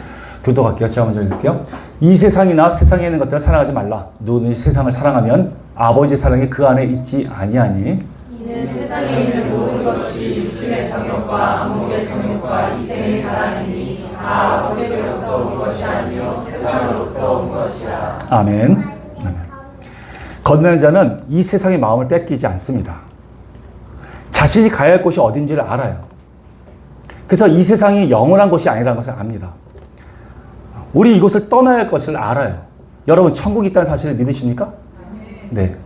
교도할게요. 제가 먼저 읽을게요. 이 세상이나 세상에 있는 것들을 사랑하지 말라. 누구든지 세상을 사랑하면 아버지의 사랑이 그 안에 있지 아니하니. 이는 세상에 있는 모든 것이 육신의 정욕과 안목의 정욕과 이생의 사랑이니 아버지로부터 온 것이 아니요 세상으로부터 온 것이라. 아멘. 거듭난 자는 이 세상의 마음을 뺏기지 않습니다. 자신이 가야 할 곳이 어딘지를 알아요. 그래서 이 세상이 영원한 곳이 아니라는 것을 압니다. 우리 이곳을 떠나야 할 것을 알아요. 여러분 천국이 있다는 사실을 믿으십니까? 네.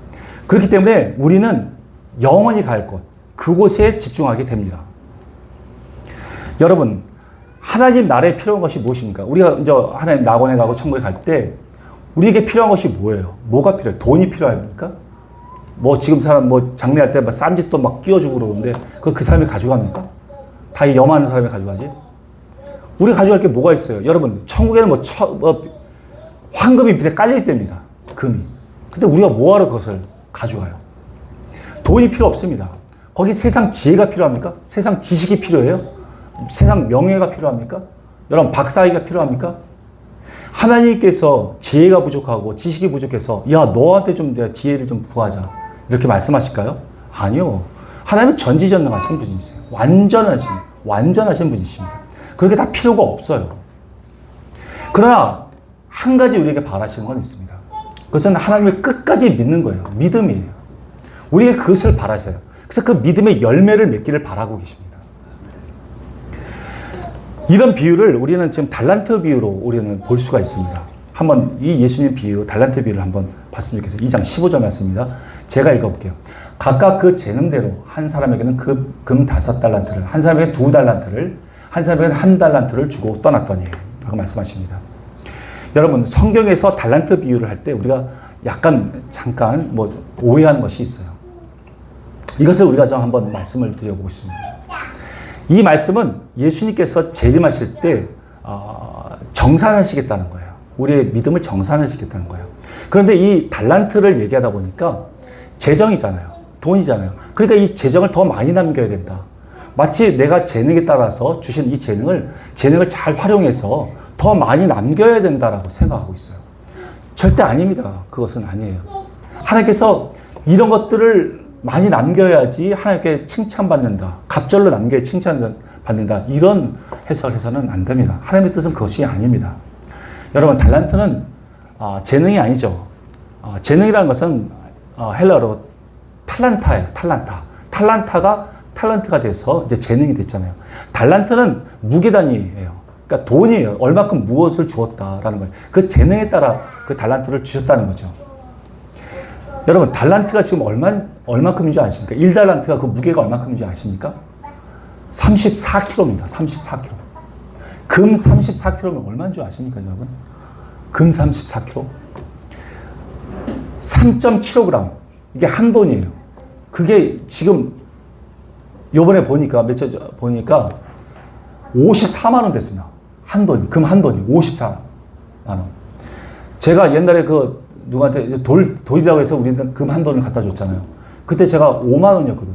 그렇기 때문에 우리는 영원히 갈 곳, 그곳에 집중하게 됩니다. 여러분, 하나님 나라에 필요한 것이 무엇입니까? 우리가 이제 하나님 낙원에 가고 천국에 갈 때 우리에게 필요한 것이 뭐예요? 뭐가 필요해요? 돈이 필요합니까? 뭐 지금 사람 뭐 장례할 때 쌈짓돈 막 끼워주고 그러는데 그 사람이 가져갑니까? 다 이 염하는 사람이 가져가지? 우리가 가져갈 게 뭐가 있어요? 여러분, 천국에는 황금이 밑에 깔릴 때입니다. 금이. 근데 우리가 뭐하러 그것을 가져가요? 돈이 필요 없습니다. 거기 세상 지혜가 필요합니까? 세상 지식이 필요해요? 세상 명예가 필요합니까? 여러분, 박사학위가 필요합니까? 하나님께서 지혜가 부족하고 지식이 부족해서 야 너한테 좀 내가 지혜를 좀 구하자 이렇게 말씀하실까요? 아니요. 하나님은 전지전능하신 분이세요. 완전하신 분이십니다. 그렇게 다 필요가 없어요. 그러나 한 가지 우리에게 바라시는 건 있습니다. 그것은 하나님을 끝까지 믿는 거예요. 믿음이에요. 우리에게 그것을 바라셔요. 그래서 그 믿음의 열매를 맺기를 바라고 계십니다. 이런 비유를 우리는 지금 달란트 비유로 우리는 볼 수가 있습니다. 한번 이 예수님 비유, 달란트 비유를 한번 봤으면 좋겠어요. 2장 15절 말씀입니다. 제가 읽어볼게요. 각각 그 재능대로 한 사람에게는 금 5달란트를, 한 사람에게 2달란트를, 한 사람에게는 1달란트를 주고 떠났더니 라고 말씀하십니다. 여러분 성경에서 달란트 비유를 할 때 우리가 약간 잠깐 오해하는 것이 있어요. 이것을 우리가 좀 한번 말씀을 드려보고 싶습니다. 이 말씀은 예수님께서 재림하실 때 정산하시겠다는 거예요. 우리의 믿음을 정산하시겠다는 거예요. 그런데 이 달란트를 얘기하다 보니까 재정이잖아요. 돈이잖아요. 그러니까 이 재정을 더 많이 남겨야 된다. 마치 내가 재능에 따라서 주신 이 재능을 잘 활용해서 더 많이 남겨야 된다라고 생각하고 있어요. 절대 아닙니다. 그것은 아니에요. 하나님께서 이런 것들을 많이 남겨야지 하나님께 칭찬받는다. 갑절로 남겨야 칭찬받는다. 이런 해석해서는 안 됩니다. 하나님의 뜻은 그것이 아닙니다. 여러분 달란트는 재능이 아니죠. 재능이라는 것은 헬라어로 탈란타예요. 탈란타가 탈런트가 돼서 이제 재능이 됐잖아요. 달란트는 무게단위예요. 그러니까 돈이에요. 얼마큼 무엇을 주었다라는 거예요. 그 재능에 따라 그 달란트를 주셨다는 거죠. 여러분 달란트가 지금 얼마큼인 줄 아십니까? 1달란트가 그 무게가 얼마큼인 줄 아십니까? 34kg입니다. 34kg. 금 34kg면 얼마인 줄 아십니까, 여러분? 금 34kg. 3.75g. 이게 한 돈이에요. 그게 지금 요번에 보니까 며칠 전 보니까 54만 원 됐습니다. 한 돈이, 금 한 돈이 54만 원. 제가 옛날에 그 누구한테 돌이라고 해서 우리는 금 한 돈을 갖다 줬잖아요. 그때 제가 5만 원이었거든요.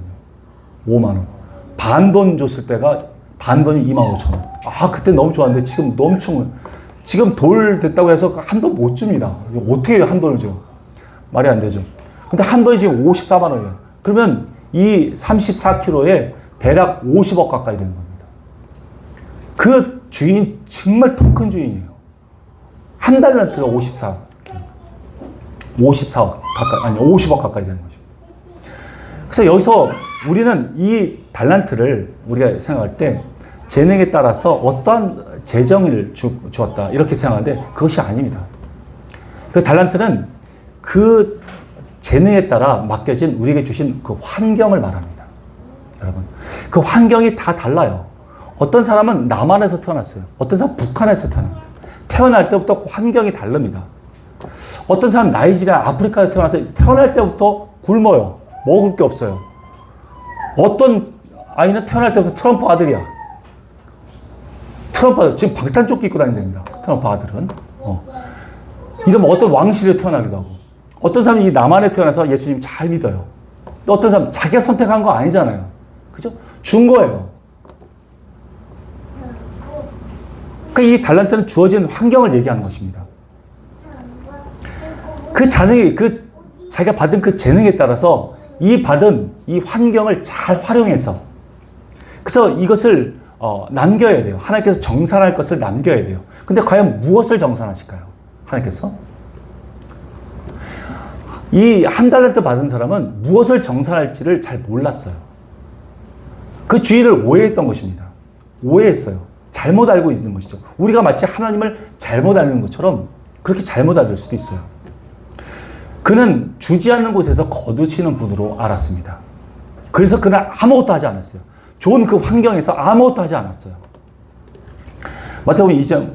5만 원. 반 돈 줬을 때가 반 돈이 2만 5천 원. 그때 너무 좋았는데 지금 지금 돌 됐다고 해서 한 돈 못 줍니다. 어떻게 한 돈을 줘? 말이 안 되죠. 근데 한 돈이 지금 54만 원이에요. 그러면 이 34kg에 대략 50억 가까이 되는 겁니다. 그 주인 정말 통 큰 주인이에요. 한 달란트가 54억 가까이, 아니 50억 가까이 되는 거죠. 그래서 여기서 우리는 이 달란트를 우리가 생각할 때 재능에 따라서 어떠한 재정을 주었다 이렇게 생각하는데 그것이 아닙니다. 그 달란트는 그 재능에 따라 맡겨진 우리에게 주신 그 환경을 말합니다. 여러분 그 환경이 다 달라요. 어떤 사람은 남한에서 태어났어요. 어떤 사람은 북한에서 태어납니다. 태어날 때부터 환경이 다릅니다. 어떤 사람은 나이지리아, 아프리카에서 태어나서 태어날 때부터 굶어요. 먹을 게 없어요. 어떤 아이는 태어날 때부터 트럼프 아들이야. 트럼프 아들, 지금 방탄조끼 입고 다닌답니다. 트럼프 아들은. 이러면 어떤 왕실에 태어나기도 하고. 어떤 사람이 이 남한에 태어나서 예수님 잘 믿어요. 또 어떤 사람은 자기가 선택한 거 아니잖아요. 그죠? 준 거예요. 그러니까 이 달란트는 주어진 환경을 얘기하는 것입니다. 그 자기가 받은 그 재능에 따라서 받은 이 환경을 잘 활용해서 그래서 이것을 남겨야 돼요. 하나님께서 정산할 것을 남겨야 돼요. 근데 과연 무엇을 정산하실까요? 하나님께서? 이 한 달란트 받은 사람은 무엇을 정산할지를 잘 몰랐어요. 그 주의를 오해했던 것입니다. 오해했어요. 잘못 알고 있는 것이죠. 우리가 마치 하나님을 잘못 알는 것처럼 그렇게 잘못 알 수도 있어요. 그는 주지 않는 곳에서 거두시는 분으로 알았습니다. 그래서 그는 아무것도 하지 않았어요. 좋은 그 환경에서 아무것도 하지 않았어요. 마태복음 2장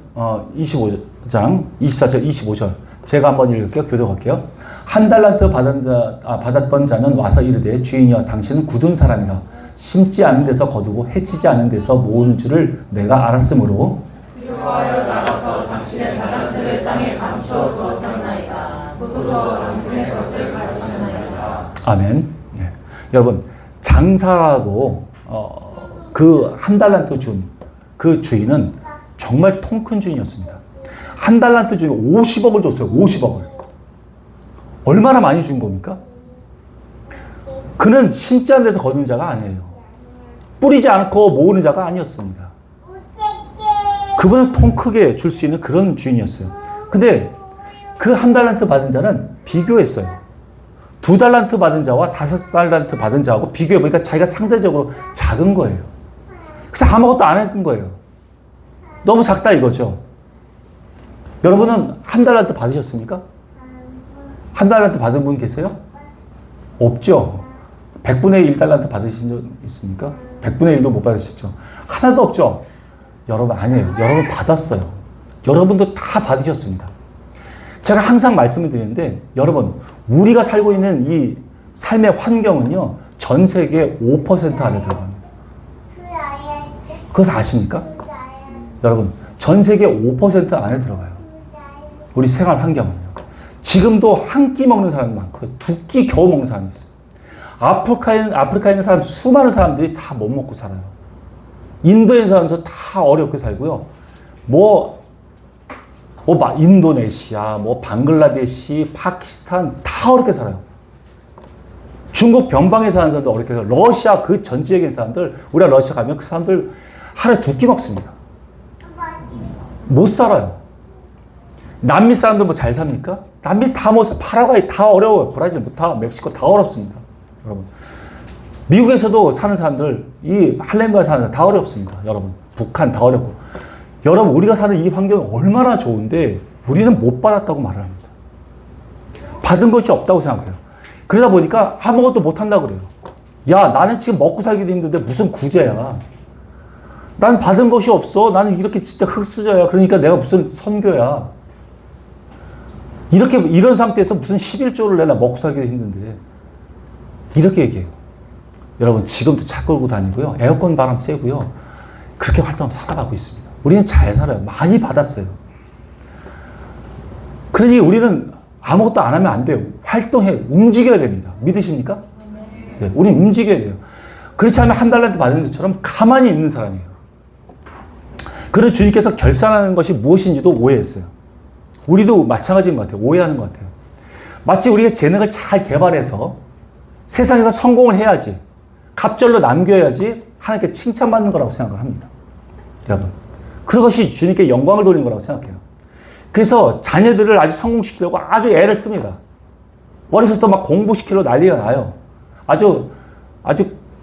25장 24절 25절 제가 한번 읽을게요. 교독할게요. 한 달란트 받았던 자는 와서 이르되 주인이여 당신은 굳은 사람이라 심지 않은 데서 거두고 해치지 않은 데서 모으는 줄을 내가 알았으므로 여호와여 나가서 당신의 달란트를 땅에 감추어 두었사나이다. 보소서 당신의 것을 가지셨나이다. 아멘. 예. 여러분 장사라고 그 한 달란트 준 그 주인은 정말 통 큰 주인이었습니다. 한 달란트 중에 50억을 줬어요. 50억을. 얼마나 많이 준 겁니까? 그는 심지 않은 데서 거두는 자가 아니에요. 뿌리지 않고 모으는 자가 아니었습니다. 그분은 통 크게 줄 수 있는 그런 주인이었어요. 근데 그 한 달란트 받은 자는 비교했어요. 2달란트 받은 자와 5달란트 받은 자하고 비교해보니까 자기가 상대적으로 작은 거예요. 그래서 아무것도 안 했던 거예요. 너무 작다 이거죠. 여러분은 한 달란트 받으셨습니까? 한 달란트 받은 분 계세요? 없죠. 100분의 1달란트 받으신 적 있습니까? 100분의 1도 못 받으셨죠. 하나도 없죠. 여러분 아니에요. 여러분 받았어요. 여러분도 다 받으셨습니다. 제가 항상 말씀을 드리는데 여러분 우리가 살고 있는 이 삶의 환경은요. 전 세계 5% 안에 들어갑니다. 그것을 아십니까? 여러분 전 세계 5% 안에 들어가요. 우리 생활 환경은요. 지금도 한 끼 먹는 사람이 많고 두 끼 겨우 먹는 사람이 있어요. 아프리카에 있는 사람 수많은 사람들이 다 못 먹고 살아요. 인도에 있는 사람도 다 어렵게 살고요. 인도네시아, 방글라데시, 파키스탄 다 어렵게 살아요. 중국 변방에 사는 사람도 어렵게 살아요. 러시아 그 전 지역에 있는 사람들, 우리가 러시아 가면 그 사람들 하루에 2끼 먹습니다. 못 살아요. 남미 사람들 뭐 잘 삽니까? 남미 다 못 사. 파라과이 다 어려워요. 브라질 다 멕시코 다 어렵습니다. 여러분. 미국에서도 사는 사람들, 이 할렘가에 사는 사람들 다 어렵습니다. 여러분. 북한 다 어렵고. 여러분, 우리가 사는 이 환경이 얼마나 좋은데 우리는 못 받았다고 말을 합니다. 받은 것이 없다고 생각해요. 그러다 보니까 아무것도 못 한다고 그래요. 야, 나는 지금 먹고 살기도 힘든데 무슨 구제야. 난 받은 것이 없어. 나는 이렇게 진짜 흙수저야. 그러니까 내가 무슨 선교야. 이런 상태에서 무슨 11조를 내나 먹고 살기도 힘든데. 이렇게 얘기해요. 여러분, 지금도 차 끌고 다니고요. 에어컨 바람 쐬고요. 그렇게 활동하면서 살아가고 있습니다. 우리는 잘 살아요. 많이 받았어요. 그러니 우리는 아무것도 안 하면 안 돼요. 활동해, 움직여야 됩니다. 믿으십니까? 네, 우리는 움직여야 돼요. 그렇지 않으면 한 달란트 받은 것처럼 가만히 있는 사람이에요. 그런 주님께서 결산하는 것이 무엇인지도 오해했어요. 우리도 마찬가지인 것 같아요. 오해하는 것 같아요. 마치 우리가 재능을 잘 개발해서 세상에서 성공을 해야지, 갑절로 남겨야지 하나님께 칭찬받는 거라고 생각을 합니다. 여러분, 그것이 주님께 영광을 돌리는 거라고 생각해요. 그래서 자녀들을 아주 성공시키려고 아주 애를 씁니다. 어려서부터 막 공부시키려고 난리가 나요. 아주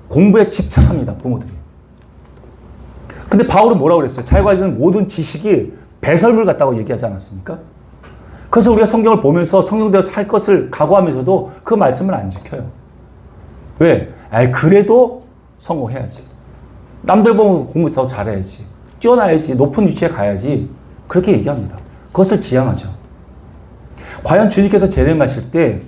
공부에 집착합니다, 부모들이. 근데 바울은 뭐라고 그랬어요? 자기가 있는 모든 지식이 배설물 같다고 얘기하지 않았습니까? 그래서 우리가 성경을 보면서 성경대로 살 것을 각오하면서도 그 말씀을 안 지켜요. 왜? 그래도 성공해야지. 남들 보면 공부 더 잘해야지. 뛰어나야지. 높은 위치에 가야지. 그렇게 얘기합니다. 그것을 지향하죠. 과연 주님께서 재림하실 때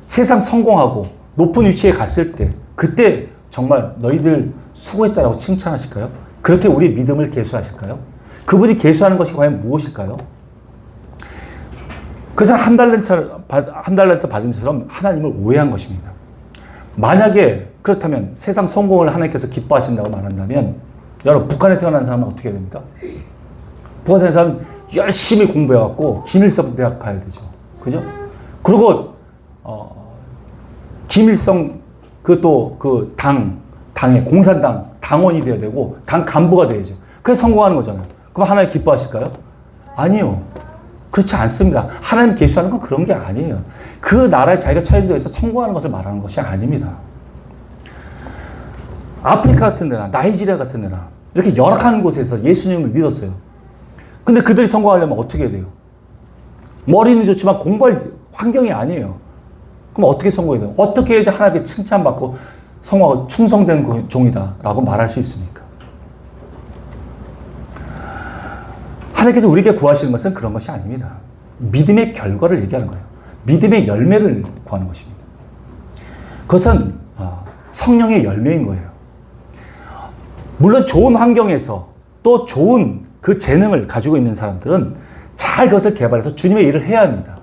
세상 성공하고 높은 위치에 갔을 때 그때 정말 너희들 수고했다라고 칭찬하실까요? 그렇게 우리 믿음을 계수하실까요? 그분이 계수하는 것이 과연 무엇일까요? 그래서 한 달란트 받은 것처럼 하나님을 오해한 것입니다. 만약에 그렇다면 세상 성공을 하나님께서 기뻐하신다고 말한다면 여러분 북한에 태어난 사람은 어떻게 됩니까? 북한에 태어난 사람은 열심히 공부해갖고 김일성 대학 가야 되죠. 그죠? 그리고 김일성 당의 공산당 당원이 돼야 되고 당 간부가 돼야죠. 그래서 성공하는 거잖아요. 그럼 하나님 기뻐하실까요? 아니요. 그렇지 않습니다. 하나님 계수하는 건 그런 게 아니에요. 그 나라에 자기가 처해진 데에서 성공하는 것을 말하는 것이 아닙니다. 아프리카 같은 데나 나이지리아 같은 데나 이렇게 열악한 곳에서 예수님을 믿었어요. 근데 그들이 성공하려면 어떻게 해야 돼요? 머리는 좋지만 공부할 환경이 아니에요. 그럼 어떻게 성공해야 돼요? 어떻게 해야지 하나님께 칭찬받고 성공하고 충성된 종이다라고 말할 수 있습니까? 하나님께서 우리에게 구하시는 것은 그런 것이 아닙니다. 믿음의 결과를 얘기하는 거예요. 믿음의 열매를 구하는 것입니다. 그것은 성령의 열매인 거예요. 물론 좋은 환경에서 또 좋은 그 재능을 가지고 있는 사람들은 잘 그것을 개발해서 주님의 일을 해야 합니다.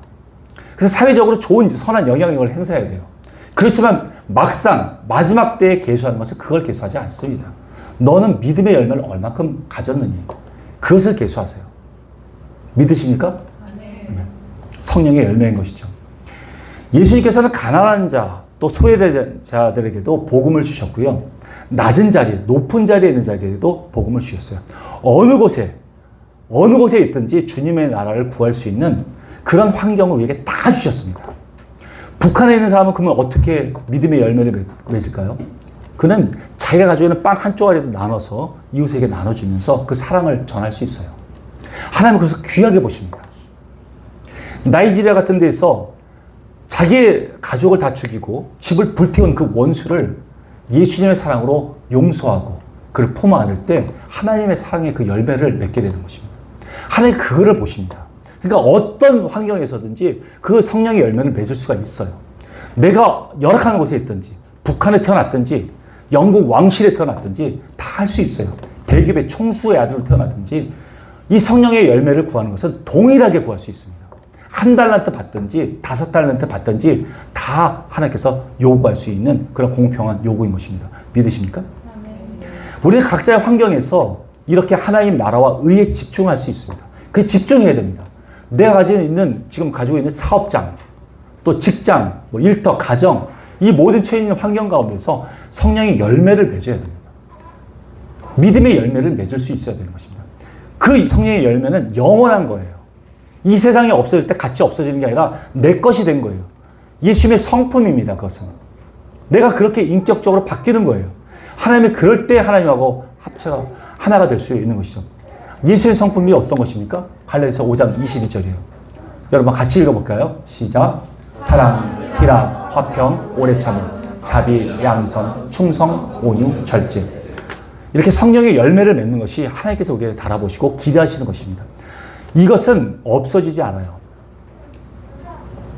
그래서 사회적으로 좋은 선한 영향력을 행사해야 돼요. 그렇지만 막상 마지막 때에 계수하는 것은 그걸 계수하지 않습니다. 너는 믿음의 열매를 얼마큼 가졌느니 그것을 계수하세요. 믿으십니까? 성령의 열매인 것이죠. 예수님께서는 가난한 자, 또 소외된 자들에게도 복음을 주셨고요. 낮은 자리, 높은 자리에 있는 자에게도 복음을 주셨어요. 어느 곳에 있든지 주님의 나라를 구할 수 있는 그런 환경을 우리에게 다 주셨습니다. 북한에 있는 사람은 그러면 어떻게 믿음의 열매를 맺을까요? 그는 자기가 가지고 있는 빵 한 쪼가리도 나눠서 이웃에게 나눠주면서 그 사랑을 전할 수 있어요. 하나님은 그래서 귀하게 보십니다. 나이지리아 같은 데서 자기의 가족을 다 죽이고 집을 불태운 그 원수를 예수님의 사랑으로 용서하고 그를 품 안을 때 하나님의 사랑의 그 열매를 맺게 되는 것입니다. 하나님 그거를 보십니다. 그러니까 어떤 환경에서든지 그 성령의 열매를 맺을 수가 있어요. 내가 열악한 곳에 있든지 북한에 태어났든지 영국 왕실에 태어났든지 다 할 수 있어요. 대기업의 총수의 아들로 태어났든지 이 성령의 열매를 구하는 것은 동일하게 구할 수 있습니다. 1달란트 받든지 5달란트 받든지 다 하나님께서 요구할 수 있는 그런 공평한 요구인 것입니다. 믿으십니까? 우리는 각자의 환경에서 이렇게 하나님 나라와 의에 집중할 수 있습니다. 그 집중해야 됩니다. 내가 지금 가지고 있는 사업장, 또 직장, 뭐 일터, 가정, 이 모든 처해 있는 환경 가운데서 성령의 열매를 맺어야 됩니다. 믿음의 열매를 맺을 수 있어야 되는 것입니다. 그 성령의 열매는 영원한 거예요. 이 세상에 없어질 때 같이 없어지는 게 아니라 내 것이 된 거예요. 예수님의 성품입니다. 그것은. 내가 그렇게 인격적으로 바뀌는 거예요. 하나님이 그럴 때 하나님하고 합체가 하나가 될 수 있는 것이죠. 예수의 성품이 어떤 것입니까? 갈라디아서 5장 22절이에요. 여러분 같이 읽어볼까요? 시작. 사랑, 희락, 화평, 오래 참음, 자비, 양선, 충성, 온유, 절제. 이렇게 성령의 열매를 맺는 것이 하나님께서 우리를 달아보시고 기대하시는 것입니다. 이것은 없어지지 않아요.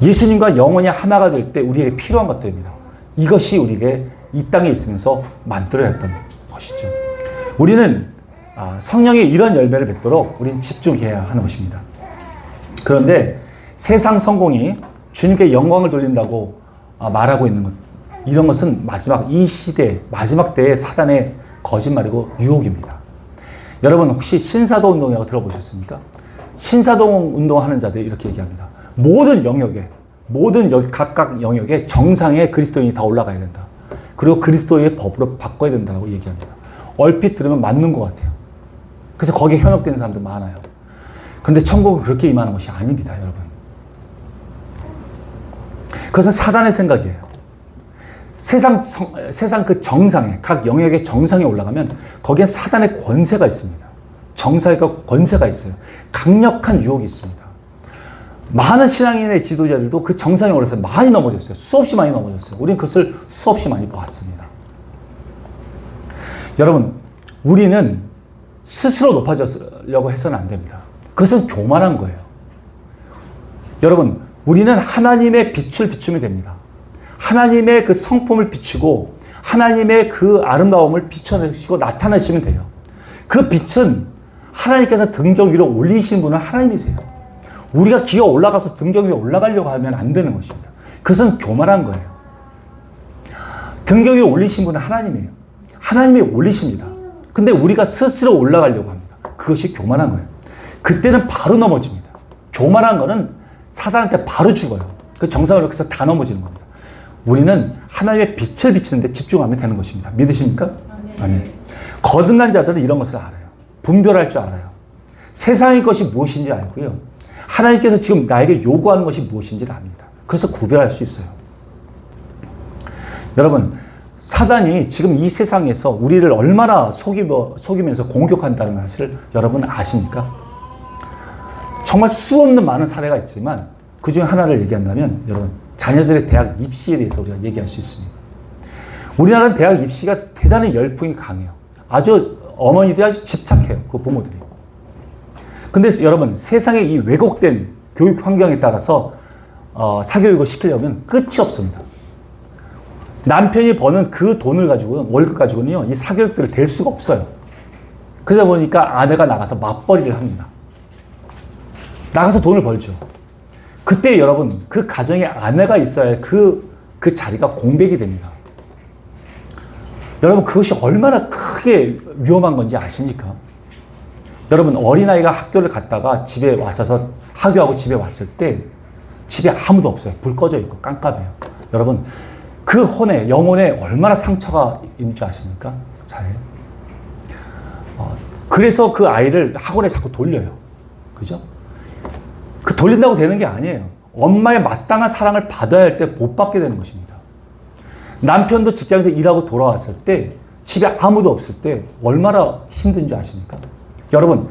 예수님과 영원히 하나가 될 때 우리에게 필요한 것들입니다. 이것이 우리에게 이 땅에 있으면서 만들어야 했던 것이죠. 우리는 성령의 이런 열매를 맺도록 우리는 집중해야 하는 것입니다. 그런데 세상 성공이 주님께 영광을 돌린다고 말하고 있는 것, 이런 것은 이 시대, 마지막 때의 사단의 거짓말이고 유혹입니다. 여러분 혹시 신사도 운동이라고 들어보셨습니까? 신사동 운동하는 자들이 이렇게 얘기합니다. 모든 각각 영역에 정상의 그리스도인이 다 올라가야 된다. 그리고 그리스도의 법으로 바꿔야 된다고 얘기합니다. 얼핏 들으면 맞는 것 같아요. 그래서 거기에 현혹되는 사람들 많아요. 그런데 천국은 그렇게 임하는 것이 아닙니다, 여러분. 그것은 사단의 생각이에요. 세상 그 정상에, 각 영역의 정상에 올라가면 거기에 사단의 권세가 있습니다. 정사가 권세가 있어요. 강력한 유혹이 있습니다. 많은 신앙인의 지도자들도 그 정상에 올라서 많이 넘어졌어요. 수없이 많이 넘어졌어요. 우리는 그것을 수없이 많이 보았습니다. 여러분, 우리는 스스로 높아지려고 해서는 안 됩니다. 그것은 교만한 거예요. 여러분, 우리는 하나님의 빛을 비추면 됩니다. 하나님의 그 성품을 비추고 하나님의 그 아름다움을 비춰내시고 나타내시면 돼요. 그 빛은 하나님께서 등경 위로 올리신 분은 하나님이세요. 우리가 기어 올라가서 등경 위에 올라가려고 하면 안 되는 것입니다. 그것은 교만한 거예요. 등경 위에 올리신 분은 하나님이에요. 하나님이 올리십니다. 근데 우리가 스스로 올라가려고 합니다. 그것이 교만한 거예요. 그때는 바로 넘어집니다. 교만한 거는 사단한테 바로 죽어요. 그 정상을 이렇게 해서 다 넘어지는 겁니다. 우리는 하나님의 빛을 비치는데 집중하면 되는 것입니다. 믿으십니까? 아멘. 거듭난 자들은 이런 것을 알아요. 분별할 줄 알아요. 세상의 것이 무엇인지 알고요. 하나님께서 지금 나에게 요구하는 것이 무엇인지를 압니다. 그래서 구별할 수 있어요. 여러분, 사단이 지금 이 세상에서 우리를 얼마나 속이면서 공격한다는 사실을 여러분 아십니까? 정말 수없는 많은 사례가 있지만 그 중에 하나를 얘기한다면 여러분, 자녀들의 대학 입시에 대해서 우리가 얘기할 수 있습니다. 우리나라는 대학 입시가 대단히 열풍이 강해요. 어머니들이 아주 집착해요. 그 부모들이. 근데 여러분, 세상의 이 왜곡된 교육 환경에 따라서 사교육을 시키려면 끝이 없습니다. 남편이 버는 그 돈을 가지고는, 월급 가지고는요, 이 사교육비를 댈 수가 없어요. 그러다 보니까 아내가 나가서 맞벌이를 합니다. 나가서 돈을 벌죠. 그때 여러분, 그 가정에 아내가 있어야 할 그 자리가 공백이 됩니다. 여러분, 그것이 얼마나 크게 위험한 건지 아십니까? 여러분, 어린아이가 학교를 갔다가 집에 와서 하교하고 집에 왔을 때 집에 아무도 없어요. 불 꺼져 있고 깜깜해요. 여러분, 그 혼에, 영혼에 얼마나 상처가 있는 줄 아십니까? 잘. 그래서 그 아이를 학원에 자꾸 돌려요. 그죠? 그 돌린다고 되는 게 아니에요. 엄마의 마땅한 사랑을 받아야 할 때 못 받게 되는 것입니다. 남편도 직장에서 일하고 돌아왔을 때 집에 아무도 없을 때 얼마나 힘든 줄 아십니까? 여러분,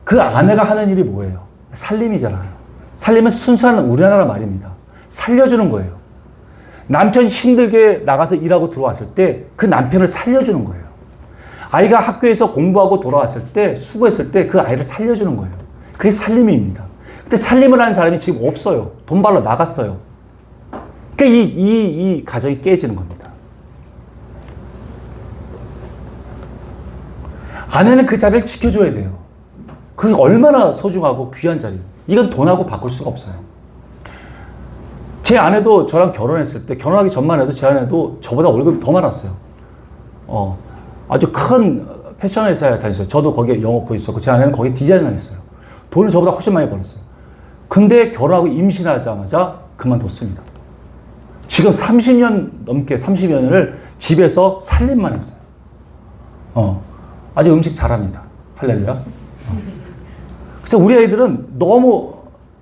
그 아내가 하는 일이 뭐예요? 살림이잖아요. 살림은 순수한 우리나라 말입니다. 살려주는 거예요. 남편이 힘들게 나가서 일하고 들어왔을 때 그 남편을 살려주는 거예요. 아이가 학교에서 공부하고 돌아왔을 때, 수고했을 때 그 아이를 살려주는 거예요. 그게 살림입니다. 근데 살림을 하는 사람이 지금 없어요. 돈 벌러 나갔어요. 그러니까 이 가정이 깨지는 겁니다. 아내는 그 자리를 지켜줘야 돼요. 그게 얼마나 소중하고 귀한 자리예요. 이건 돈하고 바꿀 수가 없어요. 제 아내도 저랑 결혼했을 때, 결혼하기 전만 해도 제 아내도 저보다 월급이 더 많았어요. 아주 큰 패션 회사에 다녔어요. 저도 거기에 영업부 있었고, 제 아내는 거기 디자이너 했어요. 돈을 저보다 훨씬 많이 벌었어요. 근데 결혼하고 임신하자마자 그만뒀습니다. 지금 30년 넘게, 30년을 집에서 살림만 했어요. 아주 음식 잘합니다. 할렐루야. 그래서 우리 아이들은 너무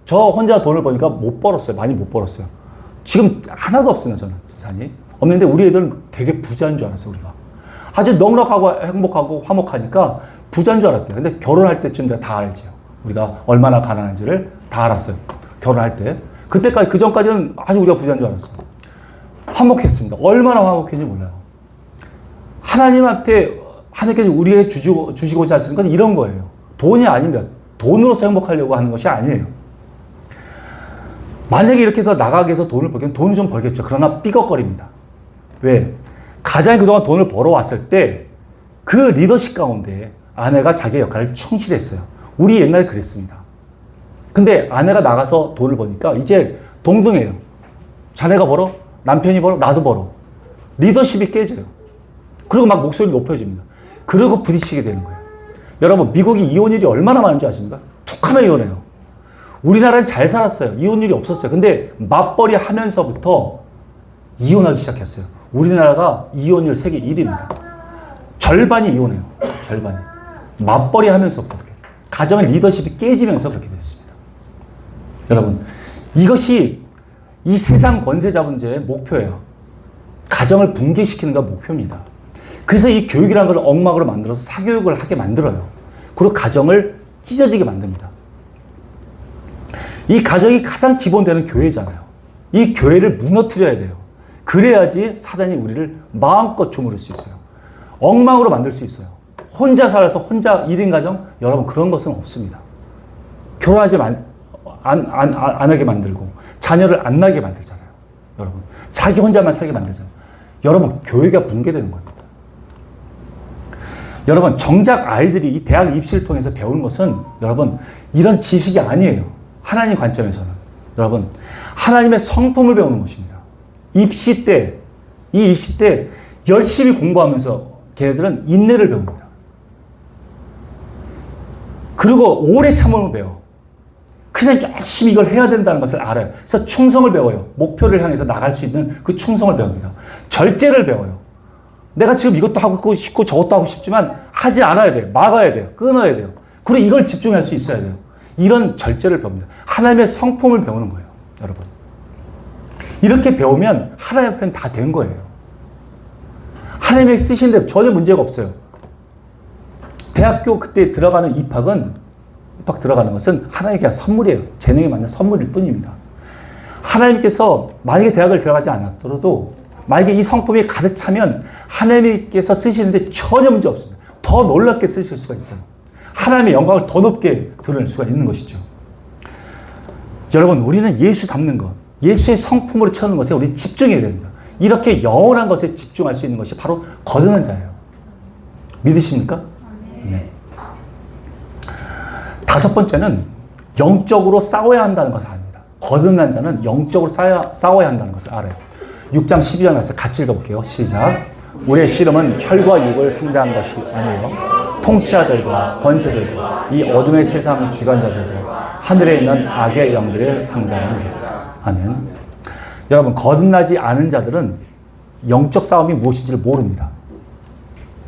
저 혼자 돈을 버니까 못 벌었어요. 많이 못 벌었어요. 지금 하나도 없어요, 저는 재산이. 없는데 우리 애들은 되게 부자인 줄 알았어요, 우리가. 아주 넉넉하고 행복하고 화목하니까 부자인 줄 알았대요. 근데 결혼할 때쯤 다 알지요. 우리가 얼마나 가난한지를 다 알았어요. 결혼할 때. 그때까지, 그 전까지는 아주 우리가 부자인 줄 알았어요. 화목했습니다. 얼마나 화목했는지 몰라요. 하나님께서 우리에게 주시고자 하시는 건 이런 거예요. 돈이 아니면, 돈으로서 행복하려고 하는 것이 아니에요. 만약에 이렇게 해서 나가게 해서 돈을 벌겠면 돈을 좀 벌겠죠. 그러나 삐걱거립니다. 왜? 가장이 그동안 돈을 벌어왔을 때 그 리더십 가운데 아내가 자기의 역할을 충실했어요. 우리 옛날에 그랬습니다. 근데 아내가 나가서 돈을 버니까 이제 동등해요. 자네가 벌어, 남편이 벌어, 나도 벌어. 리더십이 깨져요. 그리고 막 목소리를 높여줍니다. 그러고 부딪히게 되는 거예요. 여러분, 미국이 이혼율이 얼마나 많은지 아십니까? 툭 하면 이혼해요. 우리나라는 잘 살았어요. 이혼율이 없었어요. 근데 맞벌이 하면서부터 이혼하기 시작했어요. 우리나라가 이혼율 세계 1위입니다. 절반이 이혼해요. 절반이. 맞벌이 하면서부터 그렇게. 가정의 리더십이 깨지면서 그렇게 됐습니다. 여러분, 이것이 이 세상 권세자분제의 목표예요. 가정을 붕괴시키는 게 목표입니다. 그래서 이 교육이라는 걸 엉망으로 만들어서 사교육을 하게 만들어요. 그리고 가정을 찢어지게 만듭니다. 이 가정이 가장 기본되는 교회잖아요. 이 교회를 무너뜨려야 돼요. 그래야지 사단이 우리를 마음껏 주무를 수 있어요. 엉망으로 만들 수 있어요. 혼자 살아서 혼자 1인 가정? 여러분, 그런 것은 없습니다. 결혼하지 안 하게 만들고 자녀를 안 낳게 만들잖아요. 여러분, 자기 혼자만 살게 만들잖아요. 여러분, 교회가 붕괴되는 겁니다. 여러분, 정작 아이들이 이 대학 입시를 통해서 배우는 것은 여러분, 이런 지식이 아니에요. 하나님 관점에서는. 여러분, 하나님의 성품을 배우는 것입니다. 입시 때, 이 입시 때 열심히 공부하면서 걔네들은 인내를 배웁니다. 그리고 오래 참음을 배워. 그냥 열심히 이걸 해야 된다는 것을 알아요. 그래서 충성을 배워요. 목표를 향해서 나갈 수 있는 그 충성을 배웁니다. 절제를 배워요. 내가 지금 이것도 하고 싶고 저것도 하고 싶지만 하지 않아야 돼요. 막아야 돼요. 끊어야 돼요. 그리고 이걸 집중할 수 있어야 돼요. 이런 절제를 배웁니다. 하나님의 성품을 배우는 거예요. 여러분. 이렇게 배우면 하나님 앞에는 다 된 거예요. 하나님의 쓰신 대로 전혀 문제가 없어요. 대학교 그때 들어가는 입학 들어가는 것은 하나님의 그냥 선물이에요. 재능에 맞는 선물일 뿐입니다. 하나님께서 만약에 대학을 들어가지 않았더라도 만약에 이 성품이 가득 차면 하나님께서 쓰시는데 전혀 문제 없습니다. 더 놀랍게 쓰실 수가 있어요. 하나님의 영광을 더 높게 드러낼 수가 있는 것이죠. 여러분, 우리는 예수 닮는 것, 예수의 성품으로 채우는 것에 우리 집중해야 됩니다. 이렇게 영원한 것에 집중할 수 있는 것이 바로 거듭난 자예요. 믿으십니까? 네. 다섯 번째는 영적으로 싸워야 한다는 것을 압니다. 거듭난 자는 영적으로 싸워야 한다는 것을 알아요. 6장 12절에서 같이 읽어볼게요. 시작. 우리의 씨름은 혈과 육을 상대한 것이 아니에요. 통치자들과 권세들과 이 어둠의 세상 주관자들과 하늘에 있는 악의 영들을 상대하느니라. 아멘. 여러분, 거듭나지 않은 자들은 영적 싸움이 무엇인지를 모릅니다.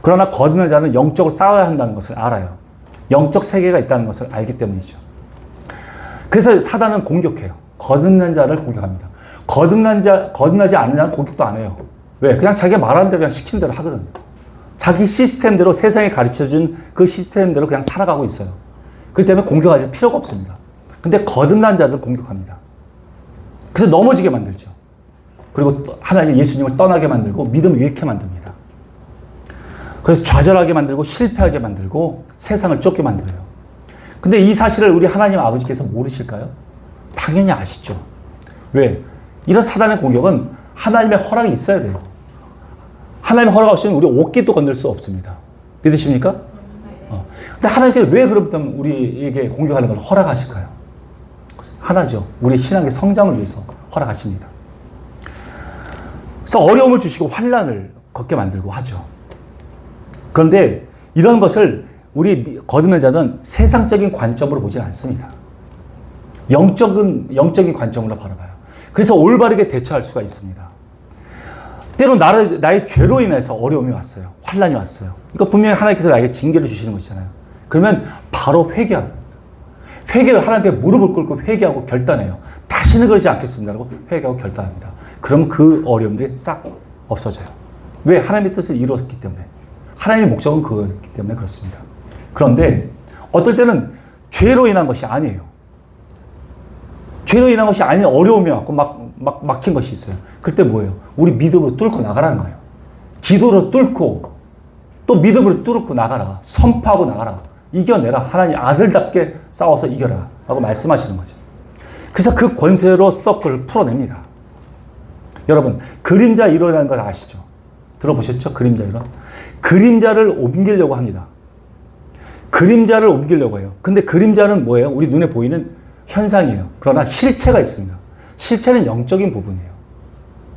그러나 거듭난 자는 영적으로 싸워야 한다는 것을 알아요. 영적 세계가 있다는 것을 알기 때문이죠. 그래서 사단은 공격해요. 거듭난 자를 공격합니다. 거듭나지 않는 자는 공격도 안 해요. 왜? 그냥 자기가 말하는 대로 그냥 시키는 대로 하거든요. 자기 시스템대로 세상에 가르쳐준 그 시스템대로 그냥 살아가고 있어요. 그렇기 때문에 공격할 필요가 없습니다. 근데 거듭난 자들을 공격합니다. 그래서 넘어지게 만들죠. 그리고 또 하나님 예수님을 떠나게 만들고 믿음을 잃게 만듭니다. 그래서 좌절하게 만들고 실패하게 만들고 세상을 쫓게 만들어요. 근데 이 사실을 우리 하나님 아버지께서 모르실까요? 당연히 아시죠. 왜? 이런 사단의 공격은 하나님의 허락이 있어야 돼요. 하나님의 허락 없이는 우리 옷깃도 건들 수 없습니다. 믿으십니까? 근데 하나님께서 왜 그럼 우리에게 공격하는 걸 허락하실까요? 하나죠. 우리 신앙의 성장을 위해서 허락하십니다. 그래서 어려움을 주시고 환난을 겪게 만들고 하죠. 그런데 이런 것을 우리 거듭난 자는 세상적인 관점으로 보지 않습니다. 영적인 관점으로 바라봐요. 그래서 올바르게 대처할 수가 있습니다. 때로 나의 죄로 인해서 어려움이 왔어요. 환난이 왔어요. 이거 분명히 하나님께서 나에게 징계를 주시는 것이잖아요. 그러면 바로 회개합니다. 하나님께 무릎을 꿇고 회개하고 결단해요. 다시는 그러지 않겠습니다라고 회개하고 결단합니다. 그럼 그 어려움들이 싹 없어져요. 왜? 하나님의 뜻을 이루었기 때문에. 하나님의 목적은 그거였기 때문에 그렇습니다. 그런데 어떨 때는 죄로 인한 것이 아니에요. 죄로 인한 것이 아닌 어려움이 왔고 막 막힌 것이 있어요. 그때 뭐예요? 우리 믿음으로 뚫고 나가라는 거예요. 기도로 뚫고 또 믿음으로 뚫고 나가라. 선포하고 나가라. 이겨내라. 하나님 아들답게 싸워서 이겨라. 라고 말씀하시는 거죠. 그래서 그 권세로서 그걸 풀어냅니다. 여러분, 그림자 이론이라는 걸 아시죠? 들어보셨죠? 그림자 이론. 그림자를 옮기려고 합니다. 그림자를 옮기려고 해요. 근데 그림자는 뭐예요? 우리 눈에 보이는 현상이에요. 그러나 실체가 있습니다. 실체는 영적인 부분이에요.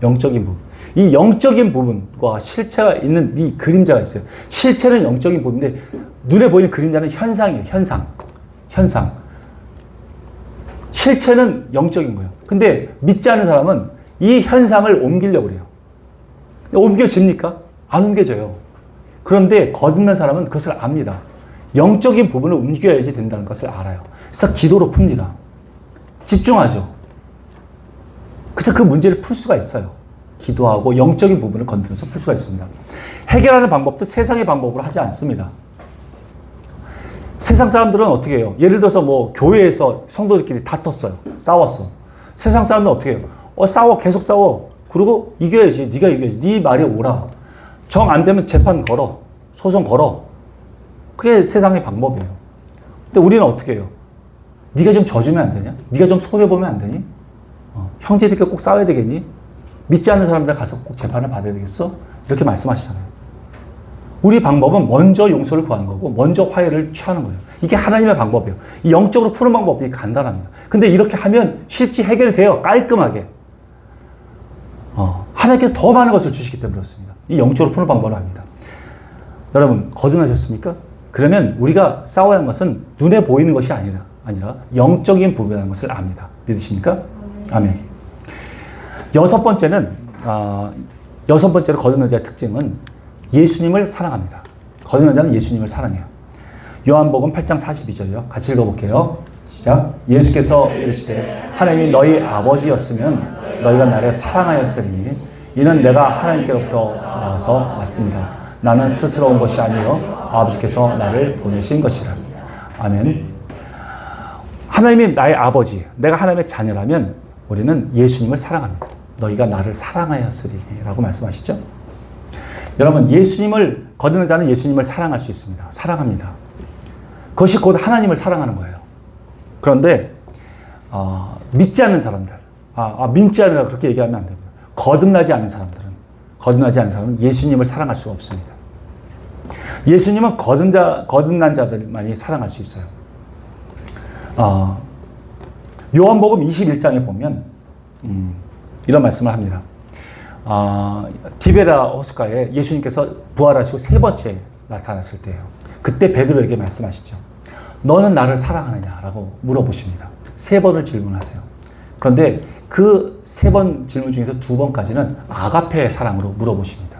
영적인 부분. 이 영적인 부분과 실체가 있는 이 그림자가 있어요. 실체는 영적인 부분인데 눈에 보이는 그림자는 현상이에요. 현상. 실체는 영적인 거예요. 근데 믿지 않는 사람은 이 현상을 옮기려고 해요. 옮겨집니까? 안 옮겨져요. 그런데 거듭난 사람은 그것을 압니다. 영적인 부분을 움직여야지 된다는 것을 알아요. 그래서 기도로 풉니다. 집중하죠. 그래서 그 문제를 풀 수가 있어요. 기도하고 영적인 부분을 건드려서 풀 수가 있습니다. 해결하는 방법도 세상의 방법으로 하지 않습니다. 세상 사람들은 어떻게 해요? 예를 들어서 뭐 교회에서 성도들끼리 다퉜어요. 싸웠어. 세상 사람들은 어떻게 해요? 싸워. 계속 싸워. 그리고 이겨야지. 네가 이겨야지. 네 말이 옳아. 정 안 되면 재판 걸어. 소송 걸어. 그게 세상의 방법이에요. 근데 우리는 어떻게 해요? 네가 좀 져주면 안 되냐? 네가 좀 손해보면 안 되니? 형제들끼리 꼭 싸워야 되겠니? 믿지 않는 사람들 가서 꼭 재판을 받아야 되겠어? 이렇게 말씀하시잖아요. 우리 방법은 먼저 용서를 구하는 거고 먼저 화해를 취하는 거예요. 이게 하나님의 방법이에요. 이 영적으로 푸는 방법이 간단합니다. 근데 이렇게 하면 실제 해결이 돼요. 깔끔하게. 하나님께서 더 많은 것을 주시기 때문에 그렇습니다. 이 영적으로 푸는 방법을 합니다. 여러분, 거듭나셨습니까? 그러면 우리가 싸워야 하는 것은 눈에 보이는 것이 아니라 영적인 부분이라는 것을 압니다. 믿으십니까? 아멘. 여섯 번째로 거듭난 자의 특징은 예수님을 사랑합니다. 거듭난 자는 예수님을 사랑해요. 요한복음 8장 42절이요. 같이 읽어볼게요. 시작. 예수께서 이르시되 하나님이 너희 아버지였으면 너희가 나를 사랑하였으니 이는 내가 하나님께로부터 나와서 왔습니다. 나는 스스로 온 것이 아니요 아버지께서 나를 보내신 것이라. 아멘. 하나님이 나의 아버지, 내가 하나님의 자녀라면 우리는 예수님을 사랑합니다. 너희가 나를 사랑하였으리 라고 말씀하시죠. 여러분, 거듭난 자는 예수님을 사랑할 수 있습니다. 사랑합니다. 그것이 곧 하나님을 사랑하는 거예요. 그런데 믿지 않는 사람들, 믿지 않으라 그렇게 얘기하면 안 됩니다. 거듭나지 않는 사람은 예수님을 사랑할 수가 없습니다. 예수님은 거듭난 자들만이 사랑할 수 있어요. 요한복음 21장에 보면 이런 말씀을 합니다. 디베라 호숫가에 예수님께서 부활하시고 세 번째 나타났을 때예요. 그때 베드로에게 말씀하시죠. 너는 나를 사랑하느냐라고 물어보십니다. 3번을 질문하세요. 그런데 그 3번 질문 중에서 2번까지는 아가페 사랑으로 물어보십니다.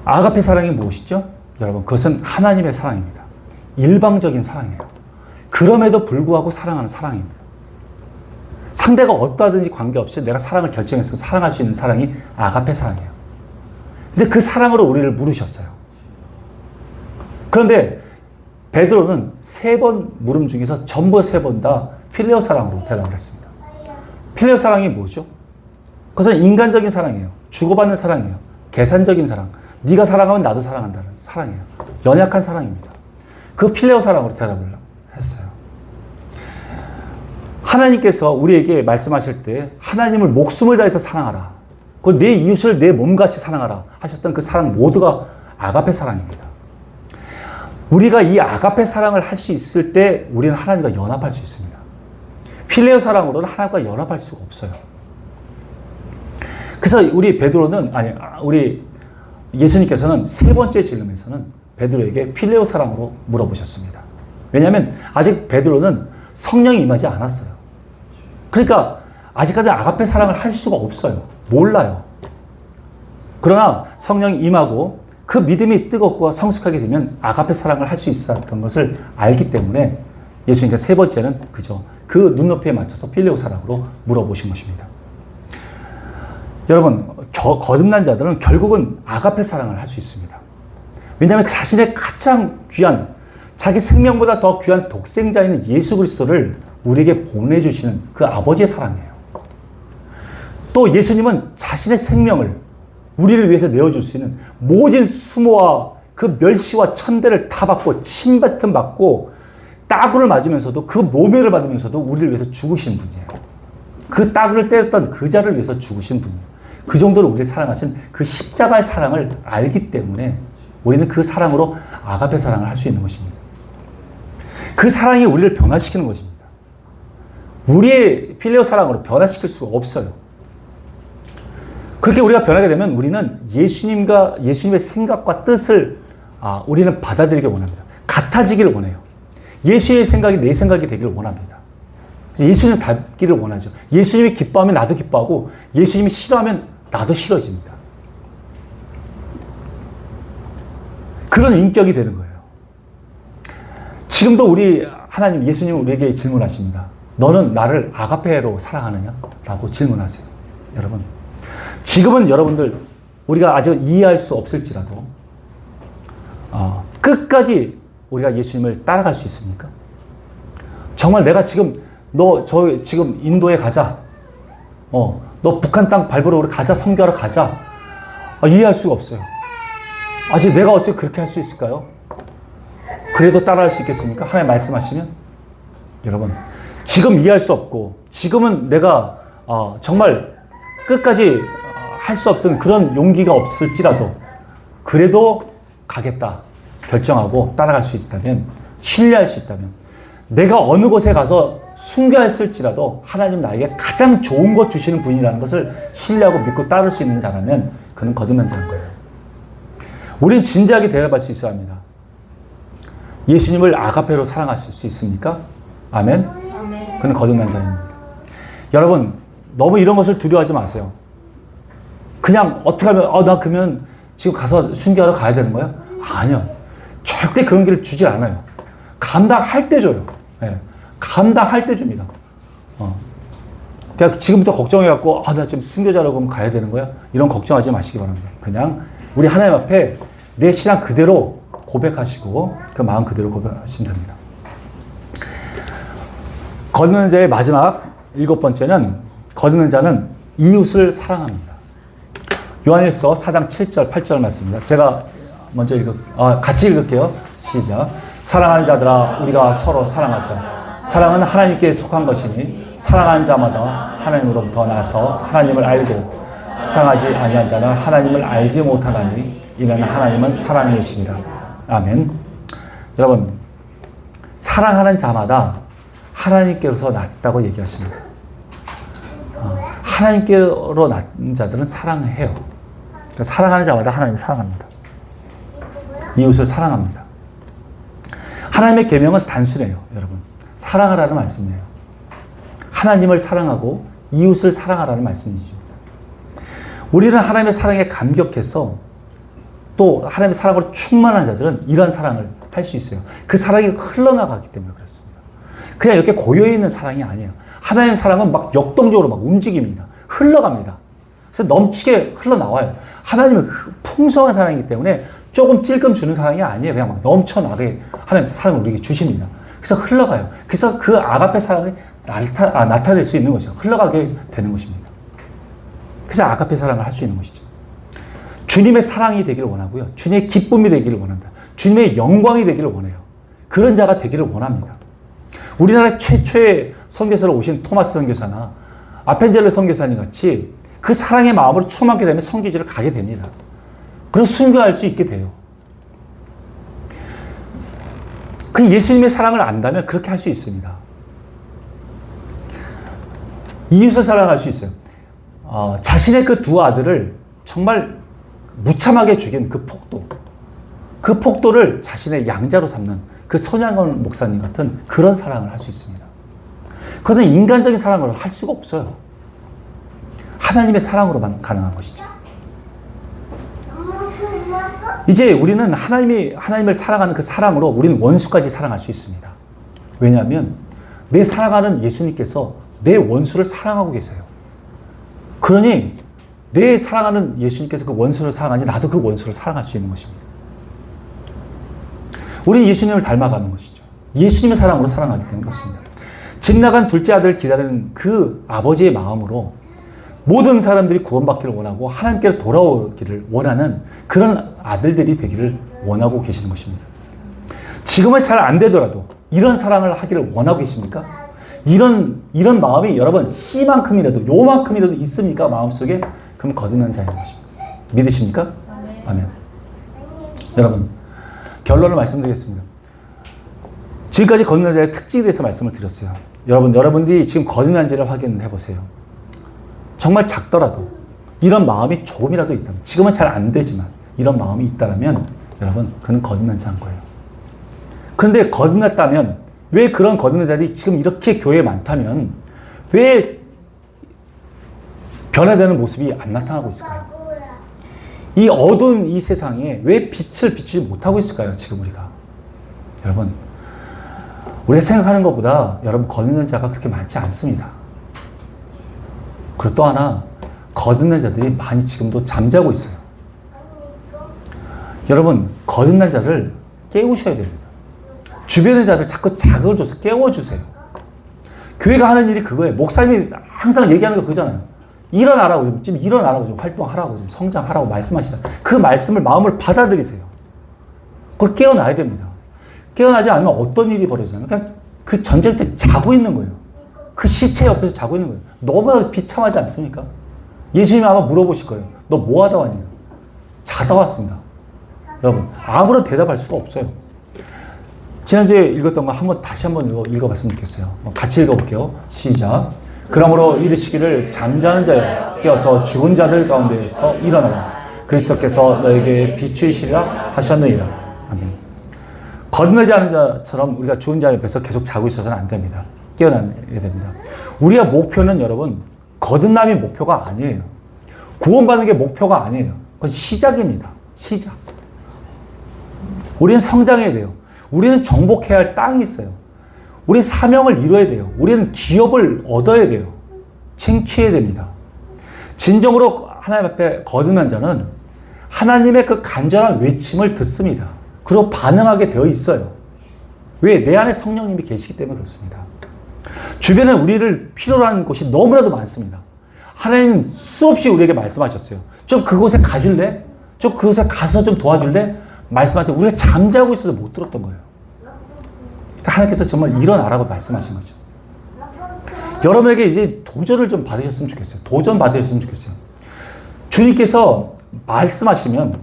아가페 사랑이 무엇이죠? 여러분, 그것은 하나님의 사랑입니다. 일방적인 사랑이에요. 그럼에도 불구하고 사랑하는 사랑입니다. 상대가 어떠하든지 관계없이 내가 사랑을 결정해서 사랑할 수 있는 사랑이 아가페 사랑이에요. 근데 그 사랑으로 우리를 물으셨어요. 그런데 베드로는 3번 물음 중에서 전부 3번 다 필레오 사랑으로 대답을 했습니다. 필레오 사랑이 뭐죠? 그것은 인간적인 사랑이에요. 주고받는 사랑이에요. 계산적인 사랑. 네가 사랑하면 나도 사랑한다는 사랑이에요. 연약한 사랑입니다. 그 필레오 사랑으로 대답을 했어요. 하나님께서 우리에게 말씀하실 때 하나님을 목숨을 다해서 사랑하라. 그 내 이웃을 내 몸같이 사랑하라 하셨던 그 사랑 모두가 아가페 사랑입니다. 우리가 이 아가페 사랑을 할 수 있을 때 우리는 하나님과 연합할 수 있습니다. 필레오 사랑으로는 하나님과 연합할 수가 없어요. 그래서 우리 베드로는 우리 예수님께서는 3번째 질문에서는 베드로에게 필레오 사랑으로 물어보셨습니다. 왜냐하면 아직 베드로는 성령이 임하지 않았어요. 그러니까 아직까지 아가페 사랑을 할 수가 없어요. 몰라요. 그러나 성령이 임하고 그 믿음이 뜨겁고 성숙하게 되면 아가페 사랑을 할 수 있었던 것을 알기 때문에 예수님께서 3번째는 그 눈높이에 맞춰서 필레오 사랑으로 물어보신 것입니다. 여러분, 거듭난 자들은 결국은 아가페 사랑을 할 수 있습니다. 왜냐하면 자신의 가장 귀한, 자기 생명보다 더 귀한 독생자인 예수 그리스도를 우리에게 보내주시는 그 아버지의 사랑이에요. 또 예수님은 자신의 생명을 우리를 위해서 내어줄 수 있는 모진 수모와 그 멸시와 천대를 다 받고 침뱉음 받고 따구를 맞으면서도 그 모멸을 받으면서도 우리를 위해서 죽으신 분이에요. 그 따구를 때렸던 그 자를 위해서 죽으신 분이에요. 그 정도로 우리를 사랑하신 그 십자가의 사랑을 알기 때문에 우리는 그 사랑으로 아가페 사랑을 할 수 있는 것입니다. 그 사랑이 우리를 변화시키는 것입니다. 우리의 필레오 사랑으로 변화시킬 수가 없어요. 그렇게 우리가 변하게 되면 우리는 예수님의 생각과 뜻을 우리는 받아들이길 원합니다. 같아지기를 원해요. 예수님의 생각이 내 생각이 되기를 원합니다. 예수님 닮기를 원하죠. 예수님이 기뻐하면 나도 기뻐하고 예수님이 싫어하면 나도 싫어집니다. 그런 인격이 되는 거예요. 지금도 우리 하나님, 예수님은 우리에게 질문하십니다. 너는 나를 아가페로 사랑하느냐? 라고 질문하세요. 여러분, 지금은 여러분들 우리가 아직 이해할 수 없을지라도 끝까지 우리가 예수님을 따라갈 수 있습니까? 정말 내가 지금 지금 인도에 가자. 너 북한 땅 밟으러 우리 가자. 선교하러 가자. 이해할 수가 없어요. 아직 내가 어떻게 그렇게 할 수 있을까요? 그래도 따라할 수 있겠습니까? 하나님 말씀하시면? 여러분, 지금 이해할 수 없고 지금은 내가 정말 끝까지 할 수 없는 그런 용기가 없을지라도 그래도 가겠다 결정하고 따라갈 수 있다면, 신뢰할 수 있다면, 내가 어느 곳에 가서 순교했을지라도 하나님 나에게 가장 좋은 것 주시는 분이라는 것을 신뢰하고 믿고 따를 수 있는 자라면 그는 거듭난 자인 거예요. 우린 진지하게 대답할 수 있어야 합니다. 예수님을 아가페로 사랑하실 수 있습니까? 아멘? 그는 거듭난 자입니다. 여러분, 너무 이런 것을 두려워하지 마세요. 그냥 어떻게 하면 나 그러면 지금 가서 순교하러 가야 되는 거야? 아니요. 절대 그런 길을 주지 않아요. 감당할 때 줘요. 네. 감당할 때 줍니다. 그냥 지금부터 걱정해갖고 나 지금 순교자라고 하면 가야 되는 거야? 이런 걱정하지 마시기 바랍니다. 그냥 우리 하나님 앞에 내 신앙 그대로 고백하시고 그 마음 그대로 고백하시면 됩니다. 거듭난 자의 마지막 7번째는 거듭난 자는 이웃을 사랑합니다. 요한일서 4장 7절 8절 말씀입니다. 제가 먼저 같이 읽을게요. 시작. 사랑하는 자들아, 우리가 서로 사랑하자. 사랑은 하나님께 속한 것이니 사랑하는 자마다 하나님으로부터 나서 하나님을 알고 사랑하지 아니한 자는 하나님을 알지 못하나니 이는 하나님은 사랑이시니라. 아멘. 여러분, 사랑하는 자마다 하나님께로서 낫다고 얘기하십니다. 하나님께로 낳은 자들은 사랑해요. 그러니까 사랑하는 자마다 하나님을 사랑합니다. 이웃을 사랑합니다. 하나님의 계명은 단순해요, 여러분. 사랑하라는 말씀이에요. 하나님을 사랑하고 이웃을 사랑하라는 말씀이죠. 우리는 하나님의 사랑에 감격해서 또 하나님의 사랑으로 충만한 자들은 이런 사랑을 할 수 있어요. 그 사랑이 흘러나가기 때문에 그렇습니다. 그냥 이렇게 고여있는 사랑이 아니에요. 하나님의 사랑은 막 역동적으로 막 움직입니다. 흘러갑니다. 그래서 넘치게 흘러나와요. 하나님은 풍성한 사랑이기 때문에 조금 찔끔 주는 사랑이 아니에요. 그냥 막 넘쳐나게 하나님의 사랑을 우리에게 주십니다. 그래서 흘러가요. 그래서 그 아가페 사랑이 나타낼 수 있는 것이죠. 흘러가게 되는 것입니다. 그래서 아가페 사랑을 할 수 있는 것이죠. 주님의 사랑이 되기를 원하고요. 주님의 기쁨이 되기를 원한다. 주님의 영광이 되기를 원해요. 그런 자가 되기를 원합니다. 우리나라 최초의 선교사로 오신 토마스 선교사나 아펜젤러 선교사님 같이 그 사랑의 마음으로 충만하게 되면 선교지를 가게 됩니다. 그리고 순교할 수 있게 돼요. 그 예수님의 사랑을 안다면 그렇게 할 수 있습니다. 이웃을 사랑할 수 있어요. 자신의 그 두 아들을 정말 무참하게 죽인 그 폭도를 자신의 양자로 삼는 그 손양원 목사님 같은 그런 사랑을 할 수 있습니다. 그것은 인간적인 사랑으로 할 수가 없어요. 하나님의 사랑으로만 가능한 것이죠. 이제 우리는 하나님을 사랑하는 그 사랑으로 우리는 원수까지 사랑할 수 있습니다. 왜냐하면 내 사랑하는 예수님께서 내 원수를 사랑하고 계세요. 그러니 내 사랑하는 예수님께서 그 원수를 사랑하니 나도 그 원수를 사랑할 수 있는 것입니다. 우리는 예수님을 닮아가는 것이죠. 예수님의 사랑으로 사랑하기 때문에 그렇습니다. 집 나간 둘째 아들을 기다리는 그 아버지의 마음으로 모든 사람들이 구원받기를 원하고 하나님께로 돌아오기를 원하는 그런 아들들이 되기를 원하고 계시는 것입니다. 지금은 잘 안 되더라도 이런 사랑을 하기를 원하고 계십니까? 이런 마음이 여러분 씨만큼이라도 요만큼이라도 있습니까? 마음속에? 그럼 거듭난 자인 것입니다. 믿으십니까? 아멘. 여러분 결론을 말씀드리겠습니다. 지금까지 거듭난 자의 특징에 대해서 말씀을 드렸어요. 여러분들이 지금 거듭난 자를 확인해 보세요. 정말 작더라도 이런 마음이 조금이라도 있다면, 지금은 잘 안 되지만 이런 마음이 있다면 여러분 그는 거듭난 자인 거예요. 그런데 거듭났다면 왜 그런 거듭난 자들이 지금 이렇게 교회에 많다면 왜 변화되는 모습이 안 나타나고 있을까요? 이 어두운 이 세상에 왜 빛을 비추지 못하고 있을까요? 지금 우리가. 여러분 우리가 생각하는 것보다 여러분 거듭난 자가 그렇게 많지 않습니다. 그리고 또 하나 거듭난 자들이 많이 지금도 잠자고 있어요. 여러분 거듭난 자를 깨우셔야 됩니다. 주변의 자들 자꾸 자극을 줘서 깨워주세요. 교회가 하는 일이 그거예요. 목사님이 항상 얘기하는 거 그거잖아요. 일어나라고, 좀 일어나라고, 좀 활동하라고, 좀 성장하라고 말씀하시다. 그 말씀을 마음을 받아들이세요. 그걸 깨어나야 됩니다. 깨어나지 않으면 어떤 일이 벌어지냐면 그냥 그 전쟁 때 자고 있는 거예요. 그 시체 옆에서 자고 있는 거예요. 너무나 비참하지 않습니까? 예수님이 아마 물어보실 거예요. 너 뭐 하다 왔냐? 자다 왔습니다. 여러분 아무런 대답할 수가 없어요. 지난주에 읽었던 거 다시 한번 읽어봤으면 좋겠어요. 같이 읽어볼게요. 시작. 그러므로 이르시기를 잠자는 자여 깨어서 죽은 자들 가운데에서 일어나라. 그리스도께서 너에게 비추이시리라 하셨느니라. 아멘. 거듭나지 않은 자처럼 우리가 죽은 자 옆에서 계속 자고 있어서는 안 됩니다. 깨어나야 됩니다. 우리의 목표는 여러분 거듭남이 목표가 아니에요. 구원받는 게 목표가 아니에요. 그건 시작입니다. 시작. 우리는 성장해야 돼요. 우리는 정복해야 할 땅이 있어요. 우리는 사명을 이뤄야 돼요. 우리는 기업을 얻어야 돼요. 쟁취해야 됩니다. 진정으로 하나님 앞에 거듭난 자는 하나님의 그 간절한 외침을 듣습니다. 그리고 반응하게 되어 있어요. 왜? 내 안에 성령님이 계시기 때문에 그렇습니다. 주변에 우리를 필요로 하는 곳이 너무나도 많습니다. 하나님은 수없이 우리에게 말씀하셨어요. 좀 그곳에 가줄래? 좀 그곳에 가서 좀 도와줄래? 말씀하세요. 우리가 잠자고 있어서 못 들었던 거예요. 하나님께서 정말 일어나라고 말씀하신 거죠. 여러분에게 이제 도전을 좀 받으셨으면 좋겠어요. 도전 받으셨으면 좋겠어요. 주님께서 말씀하시면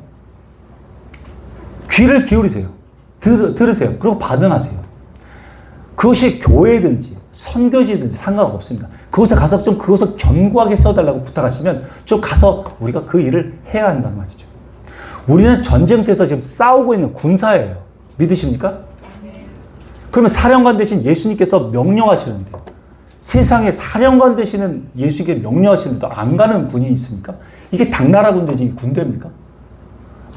귀를 기울이세요. 들으세요. 그리고 반응하세요. 그것이 교회든지 선교지든지 상관없습니다. 그곳에 가서 좀 그것을 견고하게 써달라고 부탁하시면 좀 가서 우리가 그 일을 해야 한다는 말이죠. 우리는 전쟁터에서 지금 싸우고 있는 군사예요. 믿으십니까? 그러면 사령관 대신 예수님께서 명령하시는데 세상에 사령관 되시는 예수께 명령하시는데 안 가는 군이 있습니까? 이게 당나라 군대지 이게 군대입니까?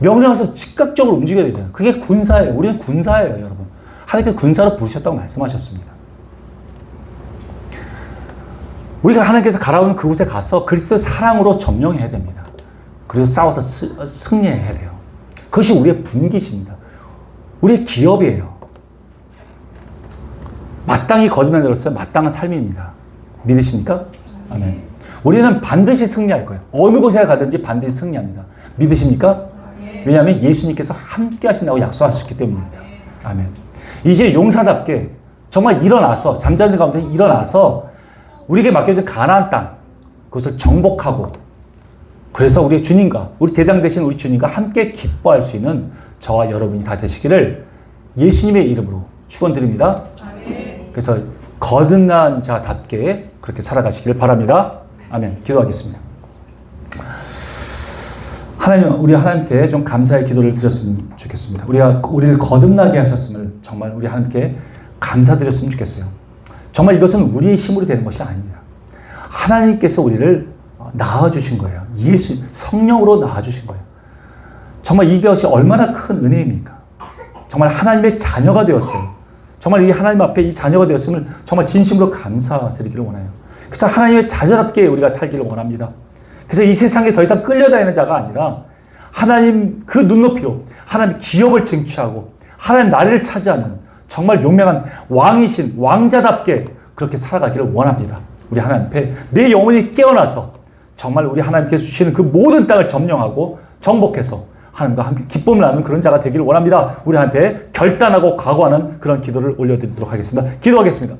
명령하셔서 즉각적으로 움직여야 되잖아요. 그게 군사예요. 우리는 군사예요, 여러분. 하나님께서 군사로 부르셨다고 말씀하셨습니다. 우리가 하나님께서 가라오는 그곳에 가서 그리스도의 사랑으로 점령해야 됩니다. 그래서 싸워서 승리해야 돼요. 그것이 우리의 분기십니다. 우리의 기업이에요. 마땅히 거듭난 자로서의 마땅한 삶입니다. 믿으십니까? 아멘. 우리는 반드시 승리할 거예요. 어느 곳에 가든지 반드시 승리합니다. 믿으십니까? 왜냐하면 예수님께서 함께 하신다고 약속하셨기 때문입니다. 아멘. 이제 용사답게 정말 일어나서 잠자는 가운데 일어나서 우리에게 맡겨진 가나안 땅 그것을 정복하고 그래서 우리 주님과 우리 대장 되신 우리 주님과 함께 기뻐할 수 있는 저와 여러분이 다 되시기를 예수님의 이름으로 축원드립니다. 그래서 거듭난 자답게 그렇게 살아가시길 바랍니다. 아멘. 기도하겠습니다. 하나님, 우리 하나님께 좀 감사의 기도를 드렸으면 좋겠습니다. 우리를 거듭나게 하셨음을 정말 우리 하나님께 감사드렸으면 좋겠어요. 정말 이것은 우리의 힘으로 되는 것이 아닙니다. 하나님께서 우리를 낳아주신 거예요. 성령으로 낳아주신 거예요. 정말 이것이 얼마나 큰 은혜입니까? 정말 하나님의 자녀가 되었어요. 정말 이 하나님 앞에 이 자녀가 되었음을 정말 진심으로 감사드리기를 원해요. 그래서 하나님의 자녀답게 우리가 살기를 원합니다. 그래서 이 세상에 더 이상 끌려다니는 자가 아니라 하나님 그 눈높이로 하나님 기업을 쟁취하고 하나님 나라를 차지하는 정말 용맹한 왕이신 왕자답게 그렇게 살아가기를 원합니다. 우리 하나님 앞에 내 영혼이 깨어나서 정말 우리 하나님께서 주시는 그 모든 땅을 점령하고 정복해서 하나님과 함께 기쁨을 나누는 그런 자가 되기를 원합니다. 우리 하나님 앞에 결단하고 각오하는 그런 기도를 올려드리도록 하겠습니다. 기도하겠습니다.